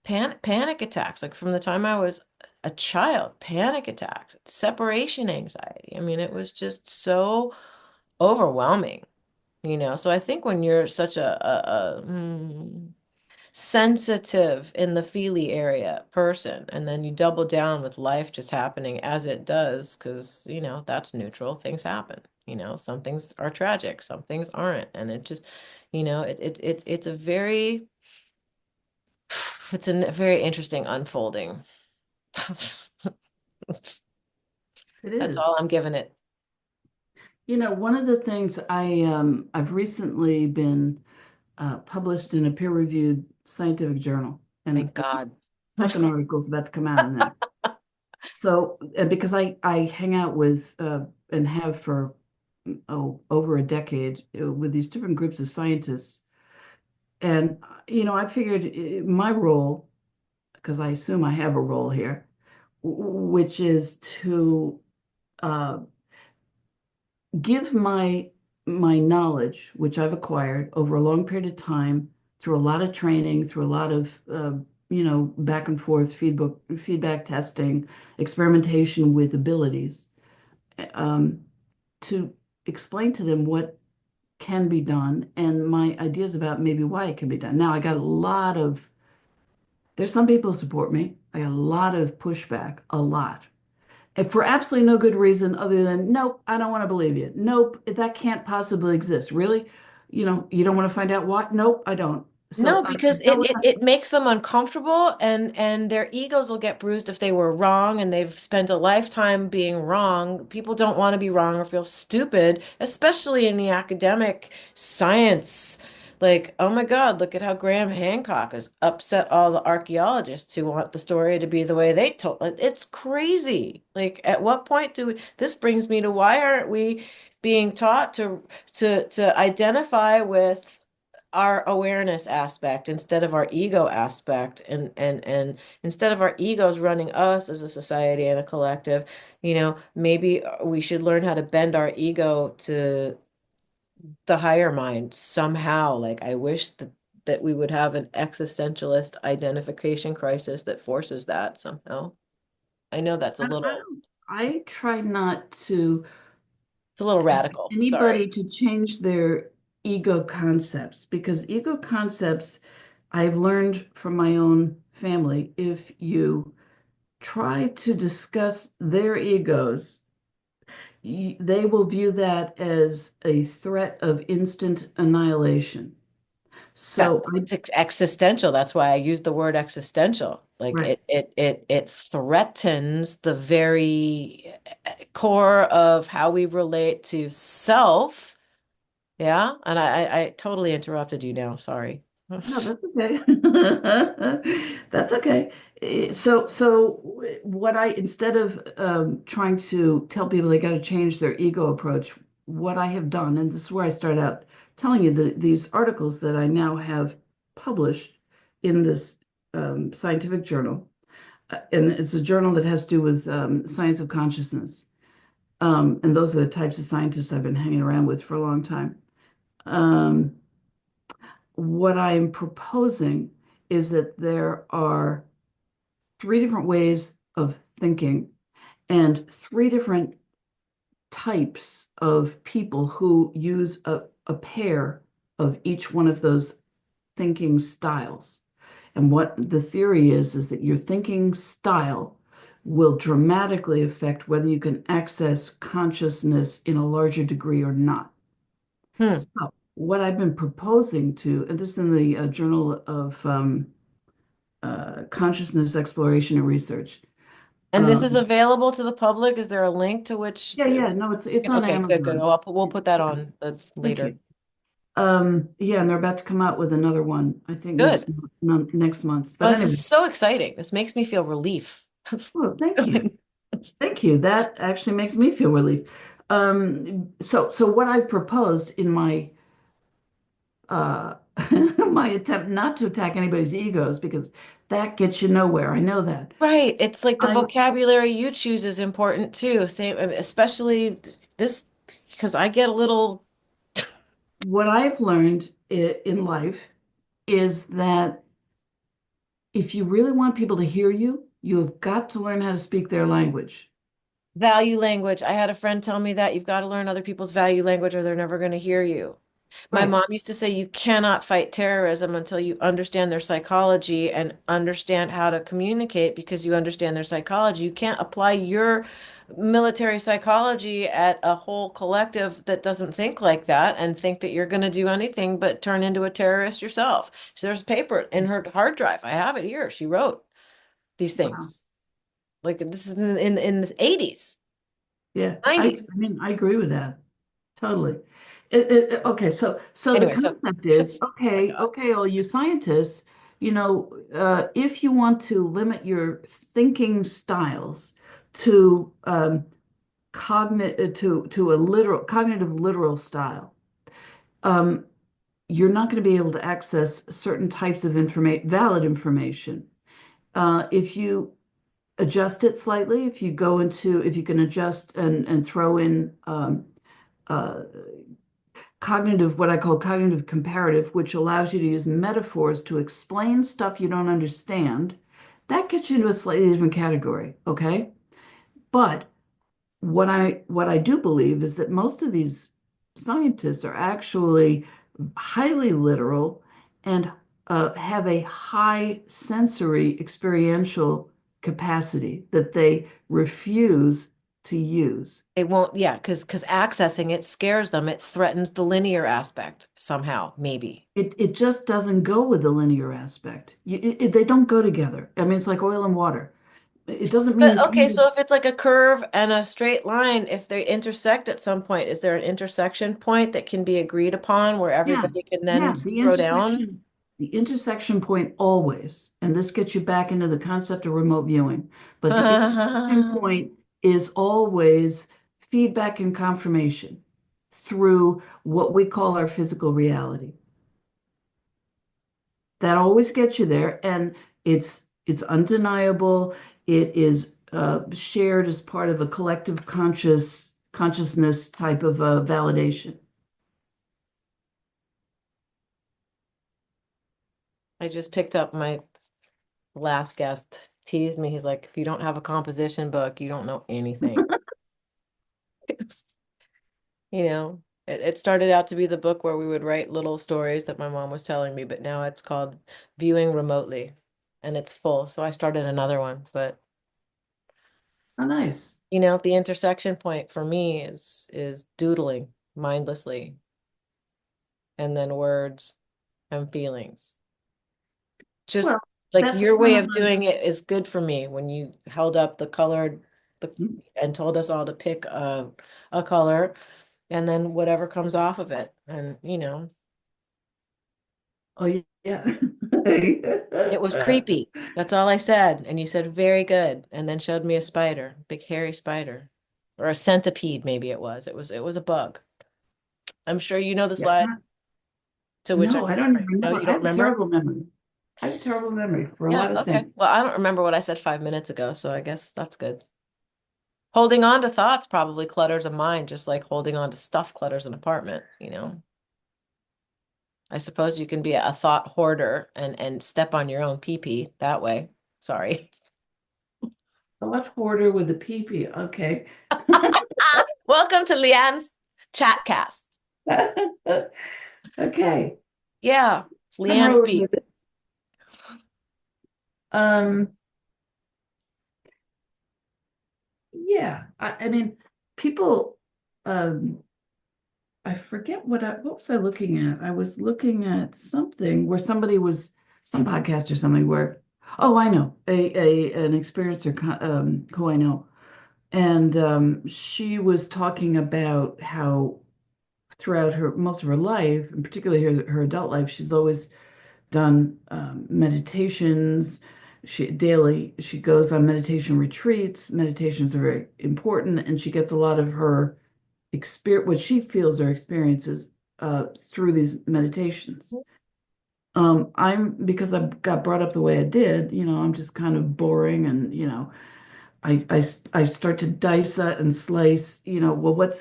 panic attacks, like from the time I was a child, panic attacks, separation anxiety. I mean, it was just so overwhelming, So I think when you're such a sensitive in the feely area person, and then you double down with life just happening as it does, because, that's neutral. Things happen. Some things are tragic, some things aren't. And it just, it's a very, it's a very interesting unfolding. It That's is. all I'm giving it. One of the things I've recently been published in a peer-reviewed scientific journal, and Thank God. second article is about to come out in that. So, because I hang out with and have for over a decade with these different groups of scientists, and I figured my role, because I assume I have a role here, which is to uh, give my knowledge, which I've acquired over a long period of time through a lot of training, through a lot of back and forth feedback testing, experimentation with abilities, um, to explain to them what can be done and my ideas about maybe why it can be done. Now, there's some people who support me. I got a lot of pushback, a lot. And for absolutely no good reason other than, nope, I don't want to believe you. Nope, that can't possibly exist. Really? you don't want to find out what? Nope, I don't. So No, because it makes them uncomfortable, and their egos will get bruised if they were wrong and they've spent a lifetime being wrong. People don't want to be wrong or feel stupid, especially in the academic science. Like, oh my God, look at how Graham Hancock has upset all the archaeologists who want the story to be the way they told it. It's crazy. Like, at what point this brings me to why aren't we being taught to identify with our awareness aspect instead of our ego aspect, and instead of our egos running us as a society and a collective, maybe we should learn how to bend our ego to the higher mind somehow. Like, I wish that we would have an existentialist identification crisis that forces that somehow. I know that's a little I try not to it's a little ask radical. anybody Sorry. to change their ego concepts, because ego concepts, I've learned from my own family, if you try to discuss their egos, they will view that as a threat of instant annihilation. So I, It's existential. That's why I use the word existential. Like right. it threatens the very core of how we relate to self. Yeah. And I totally interrupted you now. Sorry. No, that's okay. That's okay. So what instead of trying to tell people they got to change their ego approach, what I have done, and this is where I start out telling you that these articles that I now have published in this scientific journal, and it's a journal that has to do with science of consciousness. And those are the types of scientists I've been hanging around with for a long time. Um, what I'm proposing is that there are three different ways of thinking and three different types of people who use a pair of each one of those thinking styles. And what the theory is that your thinking style will dramatically affect whether you can access consciousness in a larger degree or not. Hmm. So what I've been proposing to, and this is in the Journal of Consciousness Exploration and Research. And this is Um, available to the public. Is there a link to which yeah, no, it's on okay, good, good. Amazon. We'll put that on. That's Thank later. you. Yeah, and they're about to come out with another one, I think Good. next month. But Well, this anyway, is so exciting. This makes me feel relief. oh, thank you. Thank you. That actually makes me feel relief. So what I proposed in my uh, my attempt not to attack anybody's egos, because that gets you nowhere. I know that. Right. It's like the I vocabulary you choose is important too. Same, especially this, because I get a little, What I've learned in life is that if you really want people to hear you, you have got to learn how to speak their language. value language. I had a friend tell me that you've got to learn other people's value language or they're never going to hear you. My Right. mom used to say you cannot fight terrorism until you understand their psychology and understand how to communicate because you understand their psychology. You can't apply your military psychology at a whole collective that doesn't think like that and think that you're going to do anything but turn into a terrorist yourself. So there's paper in her hard drive. I have it here. She wrote these Wow. things. Like this is in the 80s, Yeah. I 90s. I mean, I agree with that. Totally. Okay, so the Anyway, so concept is, my okay, God. okay, all you scientists, if you want to limit your thinking styles to to a literal cognitive literal style, um, you're not going to be able to access certain types of valid information. If you adjust it slightly, if you can adjust and throw in uh, what I call cognitive comparative, which allows you to use metaphors to explain stuff you don't understand, that gets you into a slightly different category, okay? But what I do believe is that most of these scientists are actually highly literal and have a high sensory experiential capacity that they refuse to use. It won't, yeah, because accessing it scares them. It threatens the linear aspect somehow, maybe. It just doesn't go with the linear aspect. They don't go together. I mean, it's like oil and water. It doesn't mean But you okay, can't. so if it's like a curve and a straight line, if they intersect at some point, is there an intersection point that can be agreed upon where Yeah, everybody can then yeah, throw down? the intersection point always, and this gets you back into the concept of remote viewing, but the intersection point is always feedback and confirmation through what we call our physical reality. That always gets you there, and it's undeniable. It is shared as part of a collective consciousness type of validation. I just picked up my last guest teased me. He's like, if you don't have a composition book, you don't know anything. It started out to be the book where we would write little stories that my mom was telling me, but now it's called Viewing Remotely and it's full. So I started another one, but Oh, nice. the intersection point for me is doodling mindlessly and then words and feelings. Just Well, like that's your way kind of of doing it is good for me when you held up the colored and told us all to pick a color and then whatever comes off of it. And oh yeah. it was creepy. That's all I said. And you said very good. And then showed me a spider, big hairy spider. Or a centipede, maybe it was. It was a bug. I'm sure you know the Yeah. slide to which I'm No, I don't even referring. No, remember. you I don't have a remember? terrible memory. I have a terrible memory for a Yeah, lot of okay. things. Well, I don't remember what I said 5 minutes ago, so I guess that's good. Holding on to thoughts probably clutters a mind, just like holding on to stuff clutters an apartment. I suppose you can be a thought hoarder and step on your own pee-pee that way. Sorry. A lot hoarder with the pee-pee. Okay. Welcome to Leanne's Chatcast. Okay. Yeah, it's I'm Leanne rolling speak. with it. Um, yeah. I mean, people, um, I forget what was I looking at? I was looking at something where somebody was some podcast or something where, oh, I know, an experiencer who I know. And she was talking about how throughout her most of her life, and particularly her adult life, she's always done meditations. She goes on meditation retreats. Meditations are very important, and she gets a lot of her experience, what she feels are experiences through these meditations. I'm because I got brought up the way I did, I'm just kind of boring and, I start to dice it and slice, well,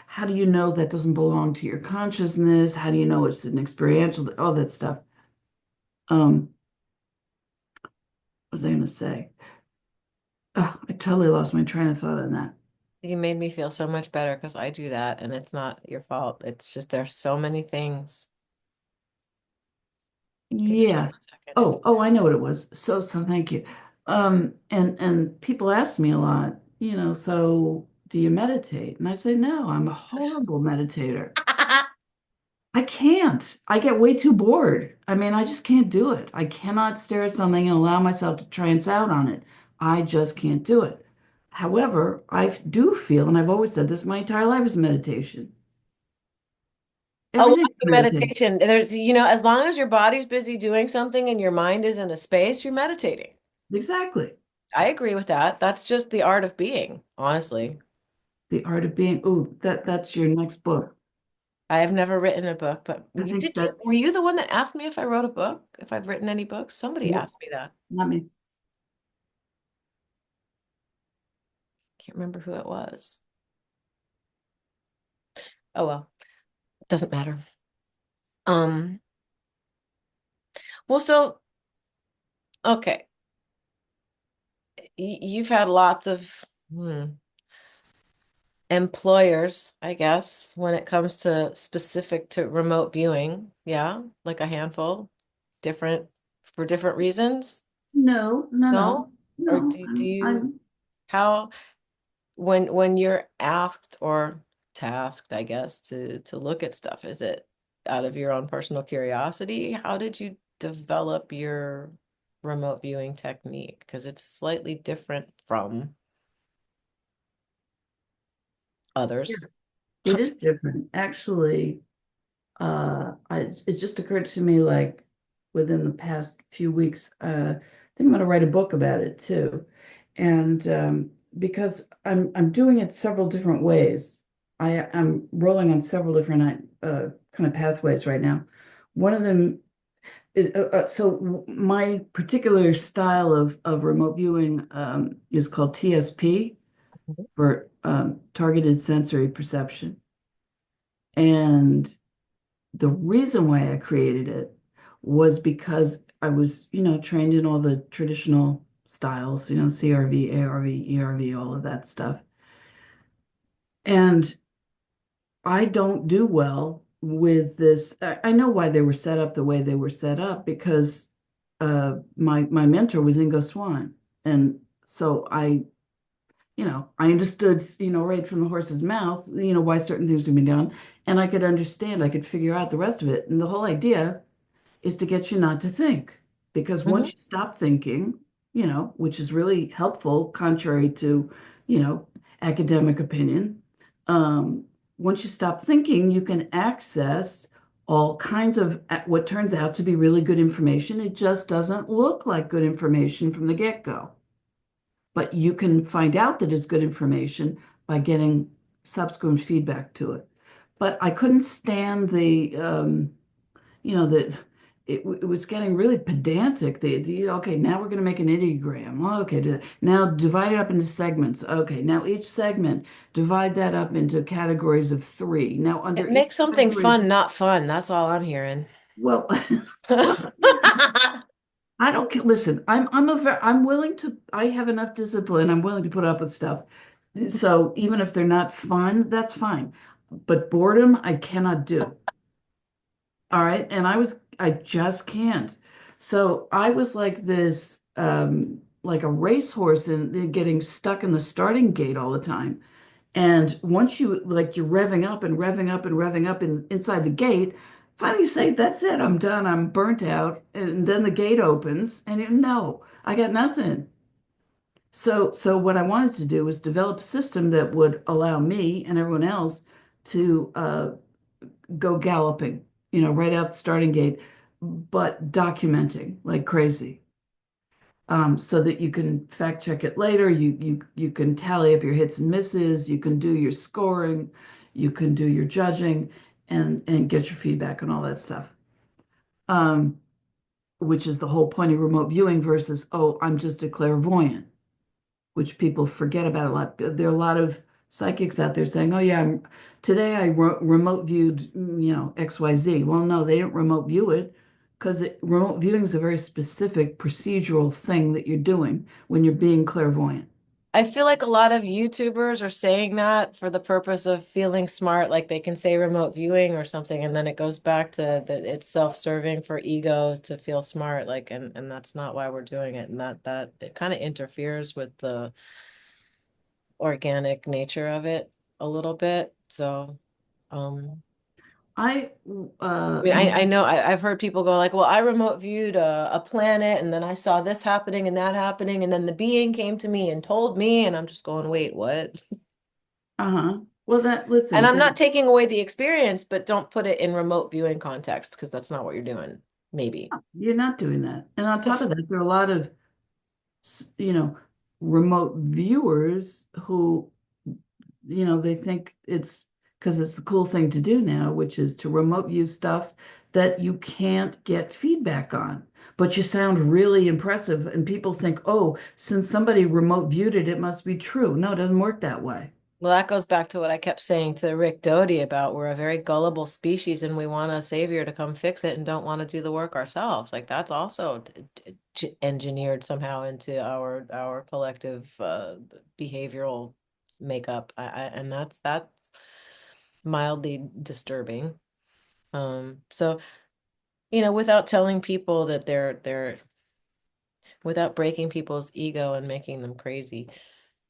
how do you know that doesn't belong to your consciousness? How do you know it's an experiential, all that stuff? What was I going to say? Oh, I totally lost my train of thought on that. You made me feel so much better because I do that and it's not your fault. It's just there's so many things. Give yourself Yeah. a second. Oh, I know what it was. So thank you. And people ask me a lot, so do you meditate? And I say, no, I'm a horrible meditator. I can't. I get way too bored. I mean, I just can't do it. I cannot stare at something and allow myself to trance out on it. I just can't do it. However, I do feel, and I've always said this, my entire life is meditation. A Everything's walking meditation. meditation. As long as your body's busy doing something and your mind is in a space, you're meditating. Exactly. I agree with that. That's just the art of being, honestly. The art of being. Oh, that's your next book. I have never written a book, but I think that, were you the one that asked me if I wrote a book? If I've written any books? Somebody nope, asked me that. not me. Can't remember who it was. Oh well, doesn't matter. Um, well, so okay. You've had lots of employers, I guess, when it comes to specific to remote viewing. Yeah, like a handful, different for different reasons. No, no, No? no, Or no. do you I'm how when you're asked or tasked, I guess, to look at stuff, is it out of your own personal curiosity? How did you develop your remote viewing technique? Because it's slightly different from Yeah, others. it is different. Actually, it just occurred to me like within the past few weeks, I think I'm going to write a book about it too. And because I'm doing it several different ways. I'm rolling on several different kind of pathways right now. One of them so my particular style of remote viewing is called TSP for targeted sensory perception. And the reason why I created it was because I was, trained in all the traditional styles, CRV, ARV, ERV, all of that stuff. And I don't do well with this. I know why they were set up the way they were set up because my mentor was Ingo Swann. And so I understood, right from the horse's mouth, why certain things would be done. And I could understand, I could figure out the rest of it. And the whole idea is to get you not to think. Because Mhm. once you stop thinking, which is really helpful, contrary to, you know, academic opinion, um, once you stop thinking, you can access all kinds of what turns out to be really good information. It just doesn't look like good information from the get-go. But you can find out that it's good information by getting subsequent feedback to it. But I couldn't stand the it was getting really pedantic. Okay, now we're going to make an ideogram. Oh, okay, now divide it up into segments. Okay, now each segment, divide that up into categories of three. Now under It each makes something category, fun, not fun. That's all I'm hearing. well, well, I don't care. Listen, I'm willing to. I have enough discipline. I'm willing to put up with stuff. So even if they're not fun, that's fine. But boredom, I cannot do. All right. And I just can't. So I was like this, like a racehorse and getting stuck in the starting gate all the time. And once you're revving up and revving up and revving up inside the gate, finally you say, that's it, I'm done, I'm burnt out. And then the gate opens and no, I got nothing. So what I wanted to do was develop a system that would allow me and everyone else to go galloping, right out the starting gate, but documenting like crazy. So that you can fact check it later. You can tally up your hits and misses. You can do your scoring. You can do your judging, and get your feedback and all that stuff. Um, which is the whole point of remote viewing versus, oh, I'm just a clairvoyant, which people forget about a lot. There are a lot of psychics out there saying, "Oh yeah, today I remote viewed, XYZ." Well, no, they didn't remote view it because remote viewing is a very specific procedural thing that you're doing when you're being clairvoyant. I feel like a lot of YouTubers are saying that for the purpose of feeling smart, like they can say remote viewing or something, and then it goes back to that it's self-serving for ego to feel smart, like, and that's not why we're doing it, and that it kind of interferes with the organic nature of it a little bit. So, um, I I mean, I you know I've heard people go like, well, I remote viewed a planet and then I saw this happening and that happening, and then the being came to me and told me, and I'm just going, wait, what? uh-huh. Well, that And listen, I'm not taking away the experience, but don't put it in remote viewing context because that's not what you're doing, maybe. you're not doing that. And on top of that, there are a lot of you know remote viewers who they think it's because it's the cool thing to do now, which is to remote view stuff that you can't get feedback on. But you sound really impressive, and people think, oh, since somebody remote viewed it, it must be true. No, it doesn't work that way. Well, that goes back to what I kept saying to Rick Doty about we're a very gullible species and we want a savior to come fix it and don't want to do the work ourselves. Like that's also engineered somehow into our collective behavioral makeup. And that's mildly disturbing. So, without telling people that they're without breaking people's ego and making them crazy,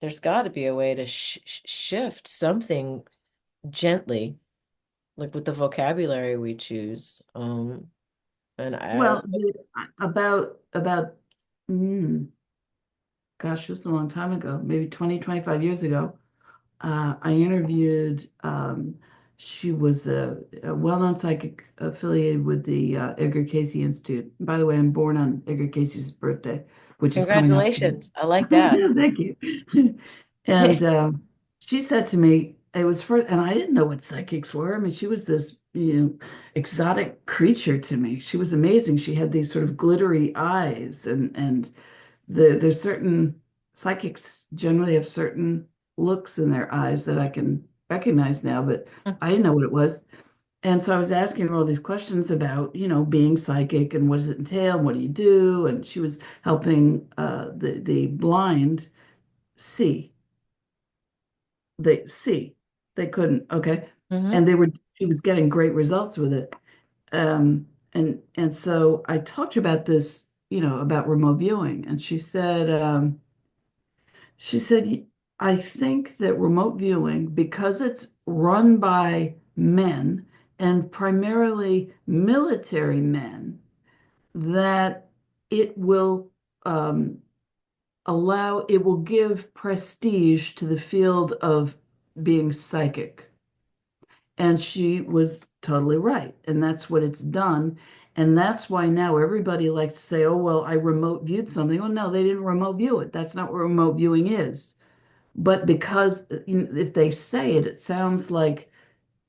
there's got to be a way to shift something gently, like with the vocabulary we choose. And I Well, also about mm, gosh, it was a long time ago, maybe 20, 25 years ago. I interviewed, she was a well-known psychic affiliated with the Edgar Cayce Institute. By the way, I'm born on Edgar Cayce's birthday, which is coming up. congratulations. I like that. Thank you. And she said to me, it was first, and I didn't know what psychics were. I mean, she was this, exotic creature to me. She was amazing. She had these sort of glittery eyes, and there's certain psychics generally have certain looks in their eyes that I can recognize now, but I didn't know what it was. And so I was asking her all these questions about, being psychic and what does it entail, and what do you do? And she was helping the blind see. They see. They couldn't, okay. Hmm. And she was getting great results with it. And so I talked to her about this, about remote viewing, and she said, I think that remote viewing, because it's run by men and primarily military men, that it will it will give prestige to the field of being psychic. And she was totally right. And that's what it's done. And that's why now everybody likes to say, oh, well, I remote viewed something. Oh, no, they didn't remote view it. That's not what remote viewing is. But because if they say it, it sounds like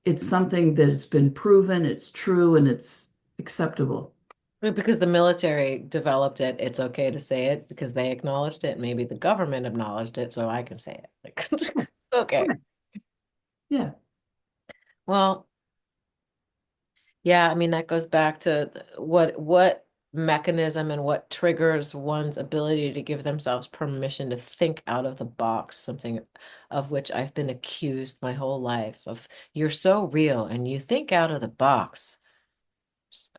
it's something that it's been proven, it's true, and it's acceptable. Because the military developed it, it's okay to say it because they acknowledged it. Maybe the government acknowledged it, so I can say it. Like, okay. Right. Yeah, Well, yeah, I mean that goes back to what mechanism and what triggers one's ability to give themselves permission to think out of the box, something of which I've been accused my whole life of you're so real and you think out of the box. Just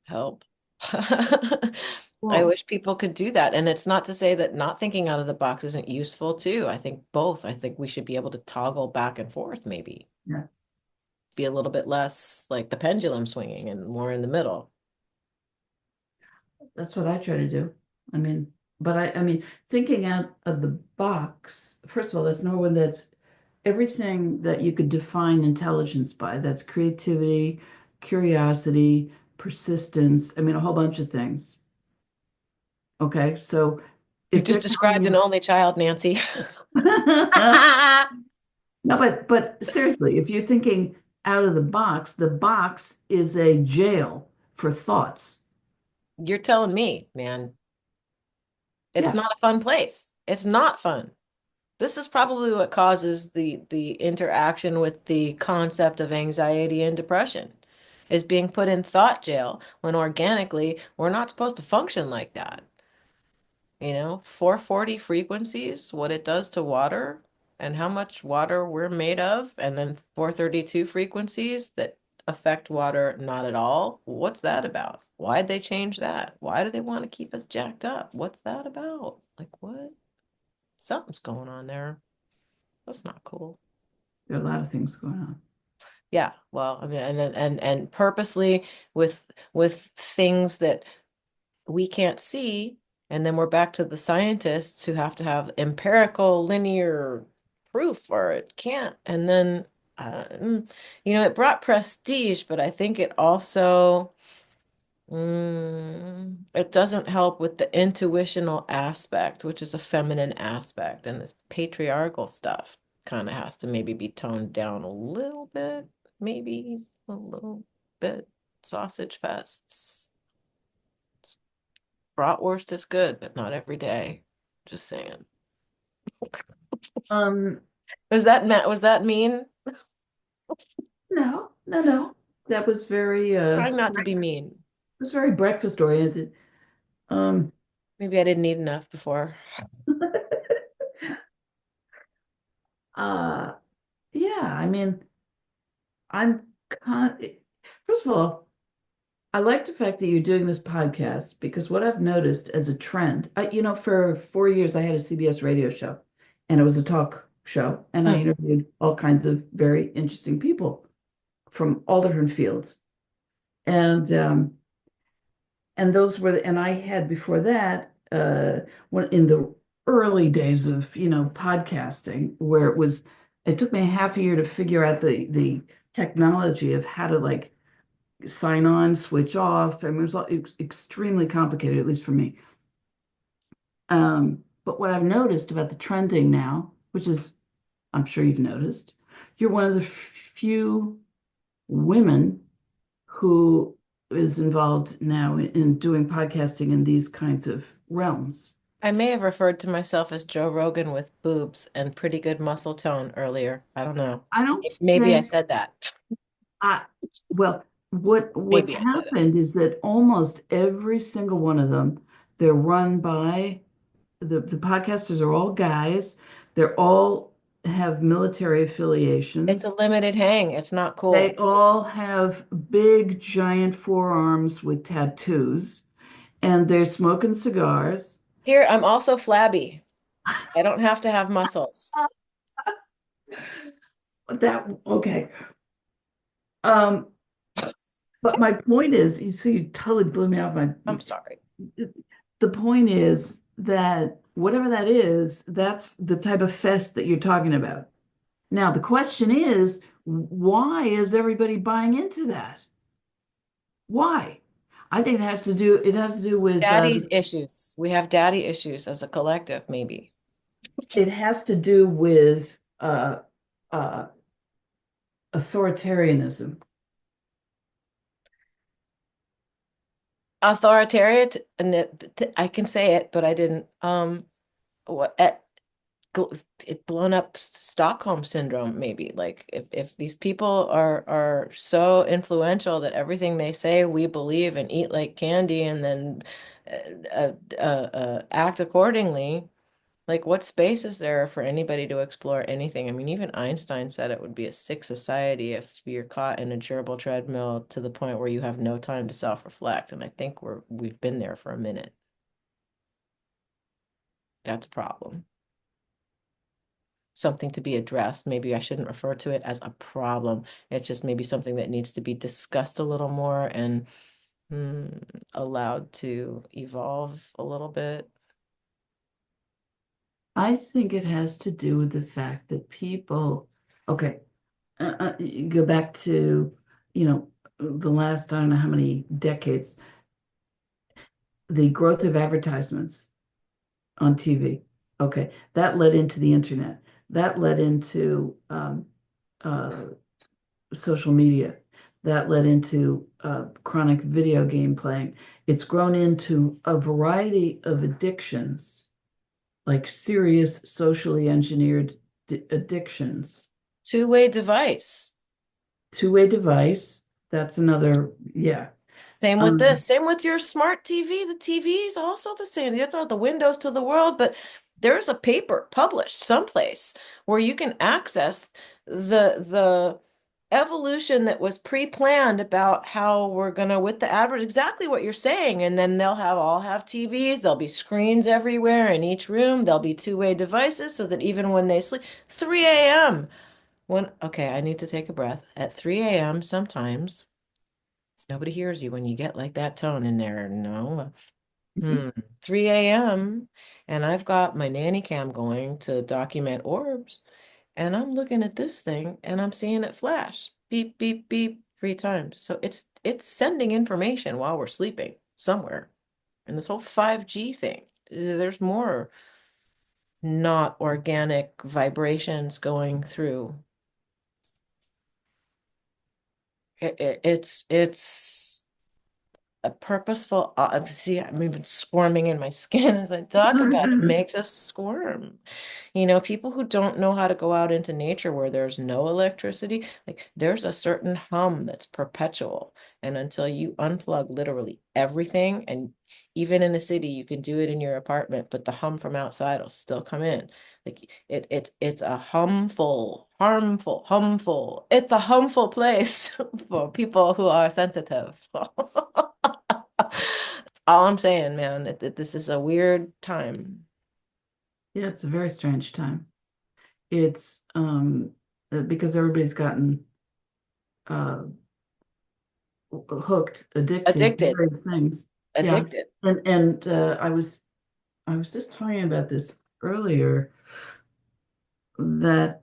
help. I cool. wish people could do that. And it's not to say that not thinking out of the box isn't useful too. I think both. I think we should be able to toggle back and forth, maybe Yeah, be a little bit less like the pendulum swinging and more in the middle. that's what I try to do. I mean, but I mean, thinking out of the box, first of all, that's not one that's everything that you could define intelligence by. That's creativity, curiosity, persistence. I mean, a whole bunch of things. Okay, so You've if just they're telling described an you, only child, Nancy. no, but seriously, if you're thinking out of the box is a jail for thoughts. You're telling me, man, it's Yeah, not a fun place. It's not fun. This is probably what causes the interaction with the concept of anxiety and depression, is being put in thought jail when organically we're not supposed to function like that. 440 frequencies, what it does to water and how much water we're made of, and then 432 frequencies that affect water not at all. What's that about? Why'd they change that? Why do they want to keep us jacked up? What's that about? Like, what? Something's going on there. That's not cool. there are a lot of things going on. Yeah, well, I mean, and purposely with things that we can't see, and then we're back to the scientists who have to have empirical linear proof or it can't. And then it brought prestige, but I think it also it doesn't help with the intuitional aspect, which is a feminine aspect, and this patriarchal stuff kind of has to maybe be toned down a little bit, maybe a little bit. Sausage fests. Bratwurst is good, but not every day. Just saying. Um, Was that mean? no, no, no. That was very Trying not to be mean. breakfast oriented. Um, Maybe I didn't eat enough before. uh, yeah, I mean, I'm con first of all, I like the fact that you're doing this podcast because what I've noticed as a trend, for 4 years I had a CBS radio show and it was a talk show and I Hmm. interviewed all kinds of very interesting people from all different fields. And those were and I had before that when in the early days of podcasting where it took me a half a year to figure out the technology of how to like sign on, switch off. I mean, it was extremely complicated, at least for me. But what I've noticed about the trending now, which is, I'm sure you've noticed, you're one of the few women who is involved now in doing podcasting in these kinds of realms. I may have referred to myself as Joe Rogan with boobs and pretty good muscle tone earlier. I don't know. I don't Maybe I think said that. I, well, what's Maybe I said it. happened is that almost every single one of them, they're run by the podcasters are all guys. They're all have military It's a affiliations. limited hang. It's not They cool. all have big, giant forearms with tattoos, and they're smoking cigars. Here, I'm also flabby. I don't have to have muscles. That okay. Um, but my point is, you see, you totally blew me off my. I'm sorry. The point is that whatever that is, that's the type of fest that you're talking about. Now, the question is, why is everybody buying into that? Why? I think it has to do with, Daddy issues. We have daddy issues as a collective, maybe. it has to do with uh, authoritarianism. Authoritarian, and I can say it, but I didn't. What it blown up Stockholm syndrome, maybe. Like if these people are so influential that everything they say we believe and eat like candy and then act accordingly. Like, what space is there for anybody to explore anything? I mean, even Einstein said it would be a sick society if you're caught in a gerbil treadmill to the point where you have no time to self-reflect. And I think we've been there for a minute. That's a problem. Something to be addressed. Maybe I shouldn't refer to it as a problem. It's just maybe something that needs to be discussed a little more and allowed to evolve a little bit. I think it has to do with the fact that people, okay, you go back to, the last, I don't know how many decades, the growth of advertisements on TV. Okay, that led into the internet. That led into uh, social media. That led into chronic video game playing. It's grown into a variety of addictions, like serious socially engineered addictions. Two-way device. Two-way device. That's another, yeah. Same with Um, this. Same with your smart TV. The TV is also the same. It's all the windows to the world, but there's a paper published someplace where you can access the evolution that was pre-planned about how we're gonna with the advert, exactly what you're saying. And then they'll all have TVs, there'll be screens everywhere in each room, there'll be two-way devices so that even when they sleep, 3 a.m. Okay, I need to take a breath. At 3 a.m. sometimes. Nobody hears you when you get like that tone in there. No. 3 a.m. and I've got my nanny cam going to document orbs, and I'm looking at this thing and I'm seeing it flash. Beep, beep, beep 3 times. So it's sending information while we're sleeping somewhere. And this whole 5G thing, there's more not organic vibrations going through. It's a purposeful, see, I'm even squirming in my skin as I talk about it. It makes us squirm. You know, people who don't know how to go out into nature where there's no electricity, like there's a certain hum that's perpetual. And until you unplug literally everything, and even in a city, you can do it in your apartment, but the hum from outside will still come in. Like it's a harmful. It's a harmful place for people who are sensitive. That's all I'm saying, man. This is a weird time. Yeah, it's a very strange time. It's because everybody's gotten uh hooked, addicted to Addicted, various things. Yeah. addicted. And I was just talking about this earlier that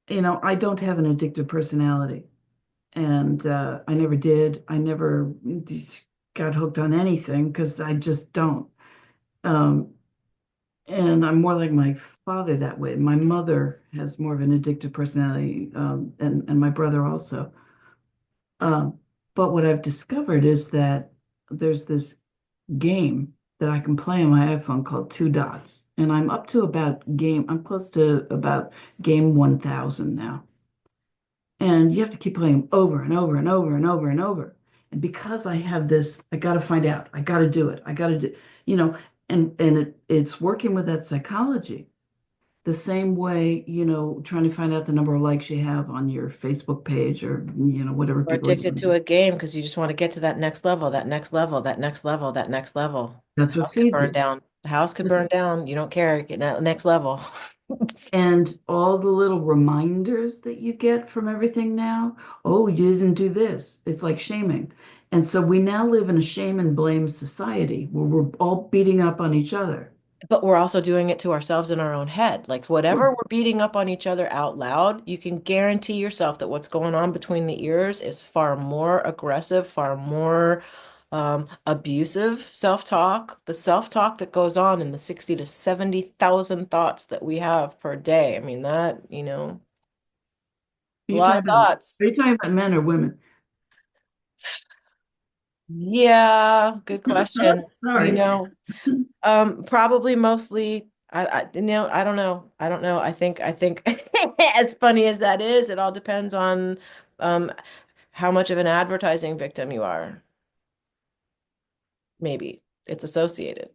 I don't have an addictive personality, and I never did. I never got hooked on anything because I just don't. Um, and I'm more like my father that way. My mother has more of an addictive personality, and my brother also. Um, but what I've discovered is that there's this game that I can play on my iPhone called Two Dots, and I'm close to about game 1000 now. And you have to keep playing over and over and over and over and over. And because I have this, I got to find out, I got to do it, I got to do, you know, and it's working with that psychology. The same way, trying to find out the number of likes you have on your Facebook page or, whatever We're people are addicted to doing. a game because you just want to get to that next level, that next level, that next level, that next level. The That's what house could feeds burn it. down. The house could burn down. You don't care. Get that next level. And all the little reminders that you get from everything now, oh, you didn't do this. It's like shaming. And so we now live in a shame and blame society where we're all beating up on each other. But we're also doing it to ourselves in our own head. Like Sure. whatever we're beating up on each other out loud, you can guarantee yourself that what's going on between the ears is far more aggressive, far more abusive self-talk. The self-talk that goes on in the 60 to 70,000 thoughts that we have per day. I mean, that, Are a you lot talking of about, thoughts. are you talking about men or women? Yeah, good question. You Sorry. know, probably mostly. I don't know. I don't know. I think, as funny as that is, it all depends on um, how much of an advertising victim you are. Maybe it's associated.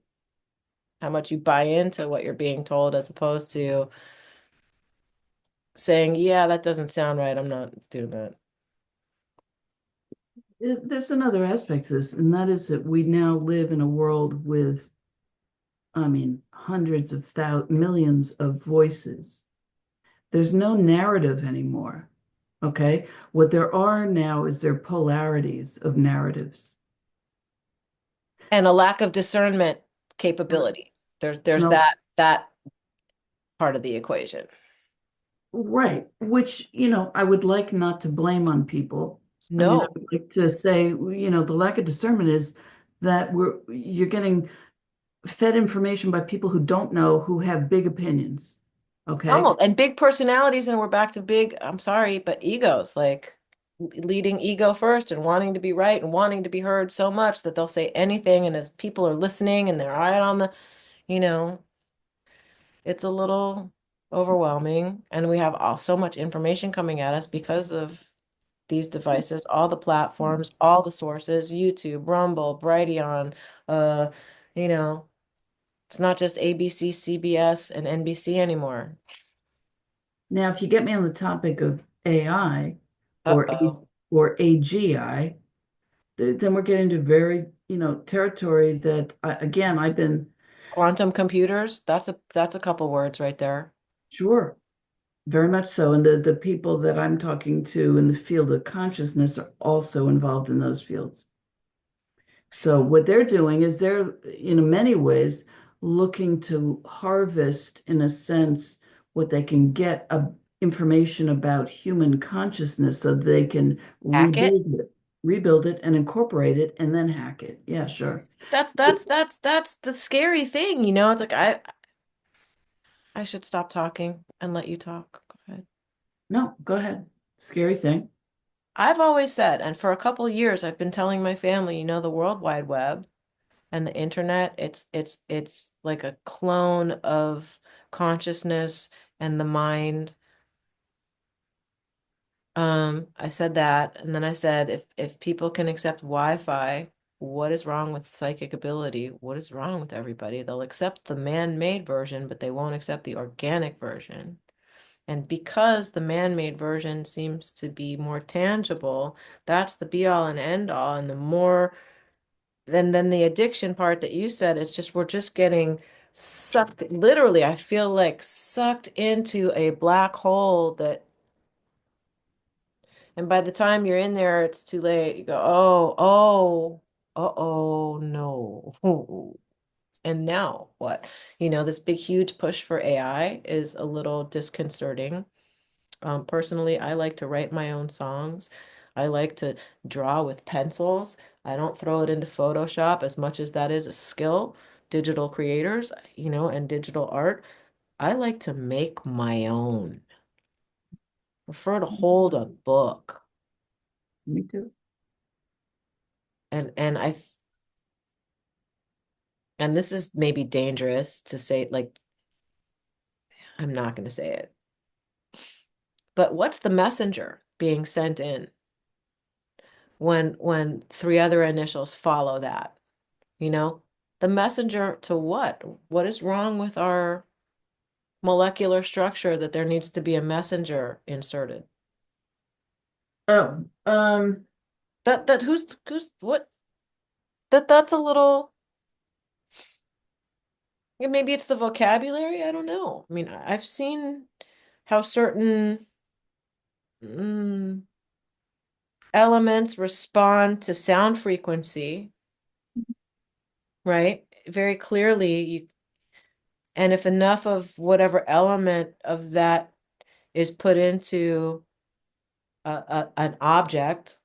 How much you buy into what you're being told, as opposed to saying, "Yeah, that doesn't sound right. I'm not doing that." There's another aspect to this, and that is that we now live in a world with, I mean, hundreds of thousands, millions of voices. There's no narrative anymore. Okay. What there are now is there polarities of narratives. And a lack of discernment capability. There's No, that part of the equation. right. Which, I would like not to blame on people. I mean, I No. would like to say, the lack of discernment is that you're getting fed information by people who don't know, who have big opinions. Okay. Oh, and big personalities, and we're back to big, I'm sorry, but egos, like leading ego first and wanting to be right and wanting to be heard so much that they'll say anything. And as people are listening and they're right on you know, it's a little overwhelming. And we have so much information coming at us because of these devices, all the platforms, all the sources, YouTube, Rumble, Brighteon, uh, you know, it's not just ABC, CBS, and NBC anymore. Now, if you get me on the topic of AI or Uh-oh. or AGI, then we're getting to very, territory that again, I've been Quantum computers, that's a couple words right there. sure, very much so. And the people that I'm talking to in the field of consciousness are also involved in those fields. So what they're doing is they're, in many ways, looking to harvest, in a sense, what they can get information about human consciousness so they can Hack it. rebuild it and incorporate it and then hack it. Yeah, sure. That's the scary thing, you know? It's like I should stop talking and let you talk. Go ahead. No, go ahead. Scary thing. I've always said, and for a couple years, I've been telling my family, the World Wide Web and the internet, it's like a clone of consciousness and the mind. I said that, and then I said, if people can accept Wi-Fi, what is wrong with psychic ability? What is wrong with everybody? They'll accept the man-made version, but they won't accept the organic version. And because the man-made version seems to be more tangible, that's the be all and end all. And the more then the addiction part that you said, it's just we're just getting sucked, literally, I feel like sucked into a black hole that, and by the time you're in there, it's too late. You go, oh, no. And now what? This big, huge push for AI is a little disconcerting. Personally, I like to write my own songs. I like to draw with pencils. I don't throw it into Photoshop as much as that is a skill. Digital creators, and digital art. I like to make my own. Prefer to hold a book. Me too. And and this is maybe dangerous to say, like, I'm not going to say it. But what's the messenger being sent in when three other initials follow that? The messenger to what? What is wrong with our molecular structure that there needs to be a messenger inserted? Oh, That who's what? That's a little, yeah, maybe it's the vocabulary. I don't know. I mean, I've seen how certain mm, elements respond to sound frequency, right? Very clearly, and if enough of whatever element of that is put into an object,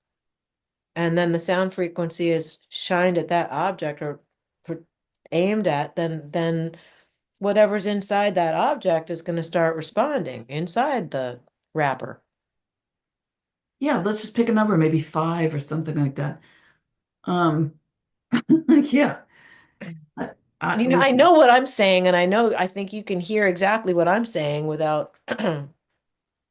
and then the sound frequency is shined at that object or aimed at, then whatever's inside that object is going to start responding inside the wrapper. yeah, let's just pick a number, maybe five or something like that. Um, yeah. I, we I know what I'm saying, and I think you can hear exactly what I'm saying without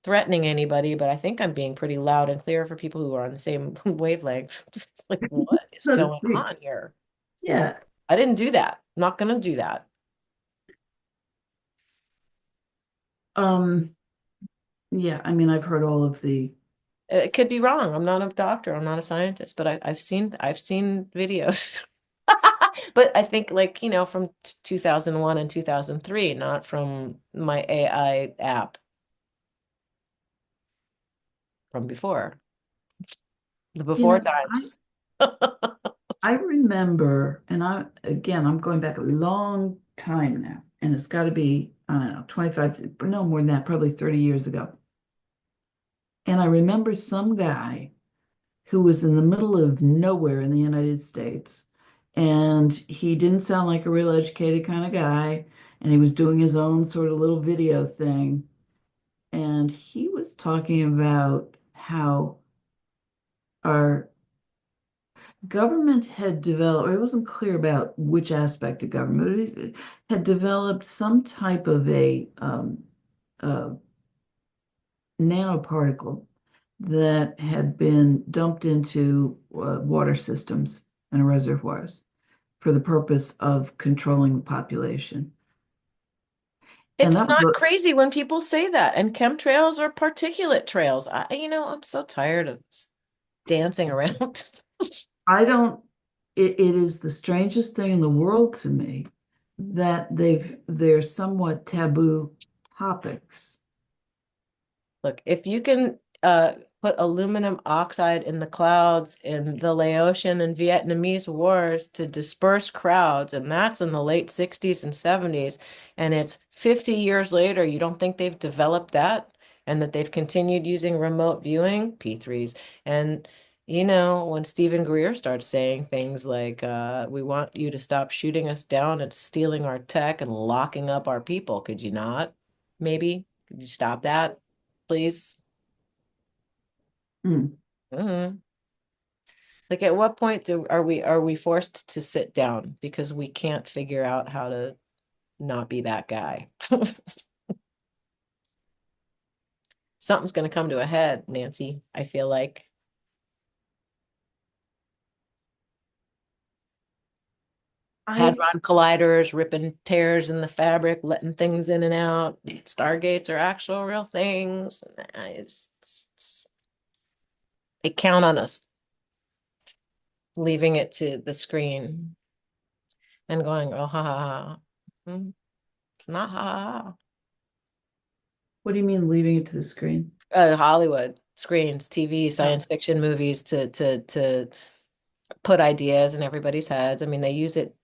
threatening anybody, but I think I'm being pretty loud and clear for people who are on the same wavelength. Like, what is so to going speak. on here? Yeah. I didn't do that. I'm not going to do that. Um, yeah, I mean, I've heard all of the It could be wrong. I'm not a doctor. I'm not a scientist, but I've seen videos. But I think, like, from 2001 and 2003, not from my AI app from before, the you before know, I times. I remember, and I'm going back a long time now, and it's got to be, I don't know, 25, no more than that, probably 30 years ago. And I remember some guy who was in the middle of nowhere in the United States, and he didn't sound like a real educated kind of guy, and he was doing his own sort of little video thing, and he was talking about how our government had developed, or it wasn't clear about which aspect of government, it had developed some type of a nanoparticle that had been dumped into water systems and reservoirs for the purpose of controlling the population. And It's that was, not crazy when people say that. And chemtrails are particulate trails. I'm so tired of dancing around. I don't, it is the strangest thing in the world to me that they're somewhat taboo topics. Look, if you can put aluminum oxide in the clouds in the Laotian and Vietnamese wars to disperse crowds, and that's in the late 60s and 70s, and it's 50 years later, you don't think they've developed that and that they've continued using remote viewing, P3s. And when Stephen Greer starts saying things like, we want you to stop shooting us down and stealing our tech and locking up our people, could you not? Maybe? Could you stop that? Please. Hmm. Mhm. Like at what point are we forced to sit down because we can't figure out how to not be that guy? Something's going to come to a head, Nancy, I feel like. I Hadron colliders, ripping tears in the fabric, letting things in and out. Stargates are actual real things. They count on us leaving it to the screen and going, oh, ha, ha, ha. It's not ha, ha, ha. What do you mean leaving it to the screen? Hollywood screens, TV, Oh. science fiction movies to put ideas in everybody's heads. I mean, they use it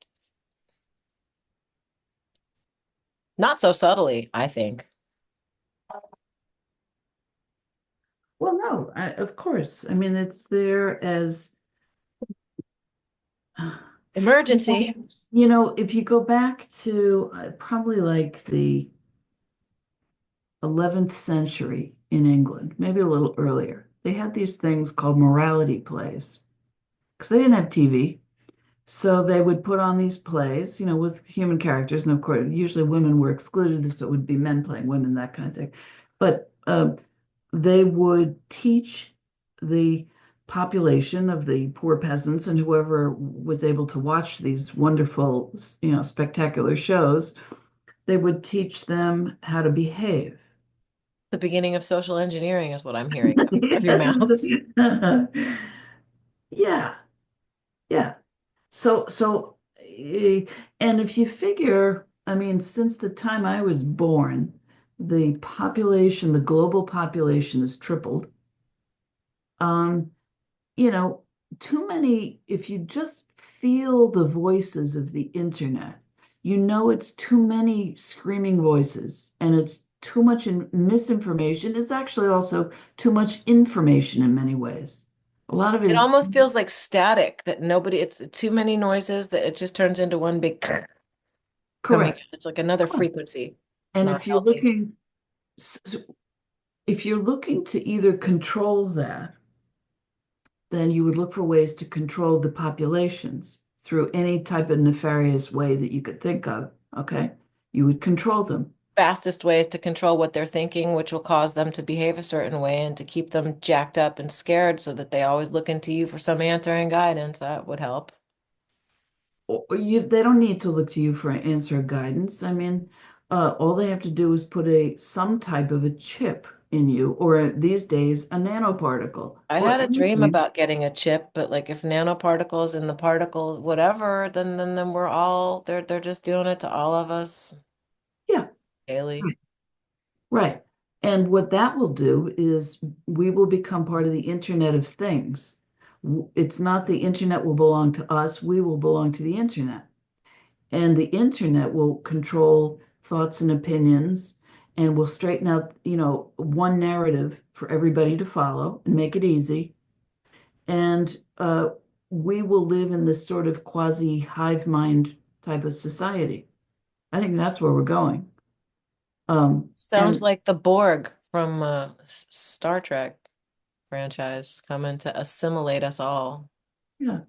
not so subtly, I think. Well, no, of course. I mean, it's there as, you Emergency. if you go back to probably like the 11th century in England, maybe a little earlier, they had these things called morality plays because they didn't have TV. So they would put on these plays, with human characters. And of course, usually women were excluded, so it would be men playing women, that kind of thing. But they would teach the population of the poor peasants and whoever was able to watch these wonderful, spectacular shows, they would teach them how to behave. The beginning of social engineering is what I'm hearing coming out of your mouth. Yeah, yeah. So, and if you figure, I mean, since the time I was born, the global population has tripled. Um, you know, Too many, if you just feel the voices of the internet, it's too many screaming voices and it's too much misinformation. It's actually also too much information in many ways. A lot of it It is almost feels like static that nobody, it's too many noises that it just turns into one big coming out. correct. It's like another Correct. frequency, And not healthy. if you're looking to either control that, then you would look for ways to control the populations through any type of nefarious way that you could think of. Okay. You would control them. Fastest ways to control what they're thinking, which will cause them to behave a certain way and to keep them jacked up and scared so that they always look into you for some answer and guidance. That would help. They don't need to look to you for an answer or guidance. I mean, all they have to do is put some type of a chip in you, or these days, a nanoparticle, I or had a dream anything. about getting a chip, but like if nanoparticles in the particle, whatever, then we're all they're just doing it to all of us Yeah. daily. Right. And what that will do is we will become part of the Internet of Things. It's not the Internet will belong to us, we will belong to the Internet. And the Internet will control thoughts and opinions and will straighten out, one narrative for everybody to follow and make it easy. And we will live in this sort of quasi hive mind type of society. I think that's where we're going. Sounds And like the Borg from Star Trek franchise coming to assimilate us all. yeah.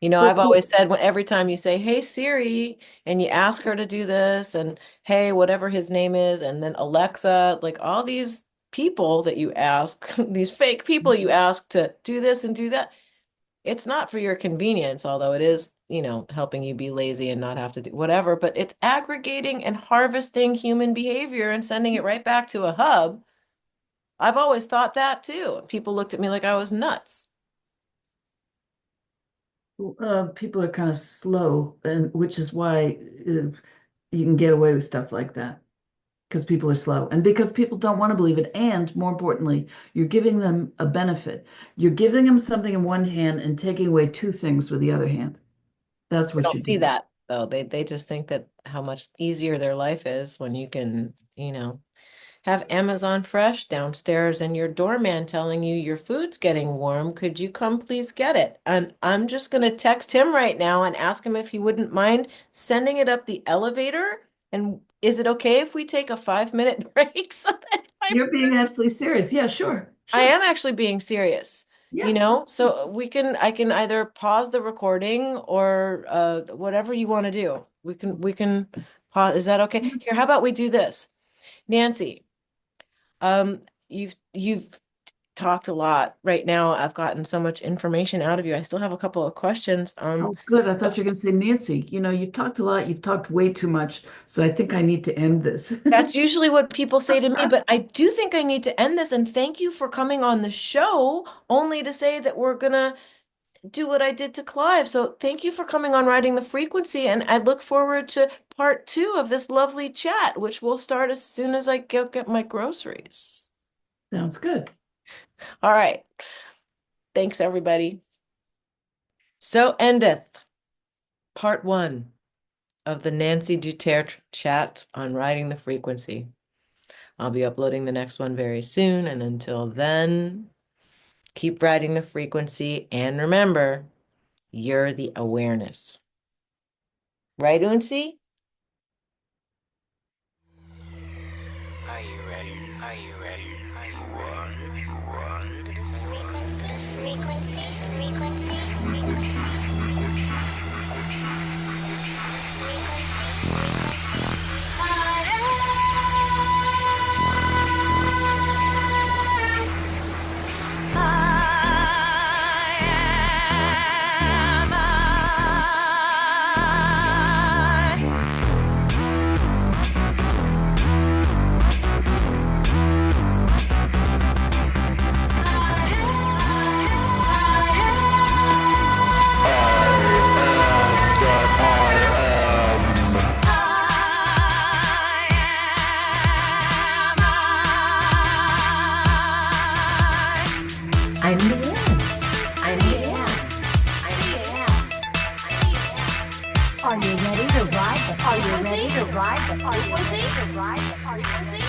You know, I've But always said when every time you say, "Hey Siri," and you ask her to do this, and hey, whatever his name is, and then Alexa, like all these people that you ask, these fake people you ask to do this and do that, it's not for your convenience, although it is, helping you be lazy and not have to do whatever, but it's aggregating and harvesting human behavior and sending it right back to a hub. I've always thought that too. People looked at me like I was nuts. people are kind of slow, and which is why you can get away with stuff like that because people are slow and because people don't want to believe it. And more importantly, you're giving them a benefit. You're giving them something in one hand and taking away two things with the other hand. That's They what don't you see do. that though. They just think that how much easier their life is when you can, have Amazon Fresh downstairs and your doorman telling you your food's getting warm. Could you come please get it? And I'm just going to text him right now and ask him if he wouldn't mind sending it up the elevator. And is it okay if we take a 5-minute break so that You're being absolutely serious. Yeah, sure, I sure. am actually being serious. you Yeah. know, so I can either pause the recording or whatever you want to do. We can pause. Is that okay? Here, how about we do this? Nancy, um, you've talked a lot right now. I've gotten so much information out of you. I still have a couple of questions. Oh, good. I thought you were going to say, Nancy, you've talked a lot. You've talked way too much. So I think I need to end this. That's usually what people say to me, but I do think I need to end this. And thank you for coming on the show, only to say that we're gonna do what I did to Clive. So thank you for coming on Riding the Frequency, and I look forward to part 2 of this lovely chat, which will start as soon as I get my groceries. Sounds good. All right. Thanks, everybody. So endeth part 1 of the Nancy Tertre chat on Riding the Frequency. I'll be uploading the next one very soon, and until then, keep riding the frequency, and remember, you're the awareness. Right, Unsi? Are you ready? Are you ready? Are you ready? Frequency, frequency, frequency. I'm the am. I'm the am. I'm the am. Are you ready to ride the frequency? Are you ready to ride the frequency?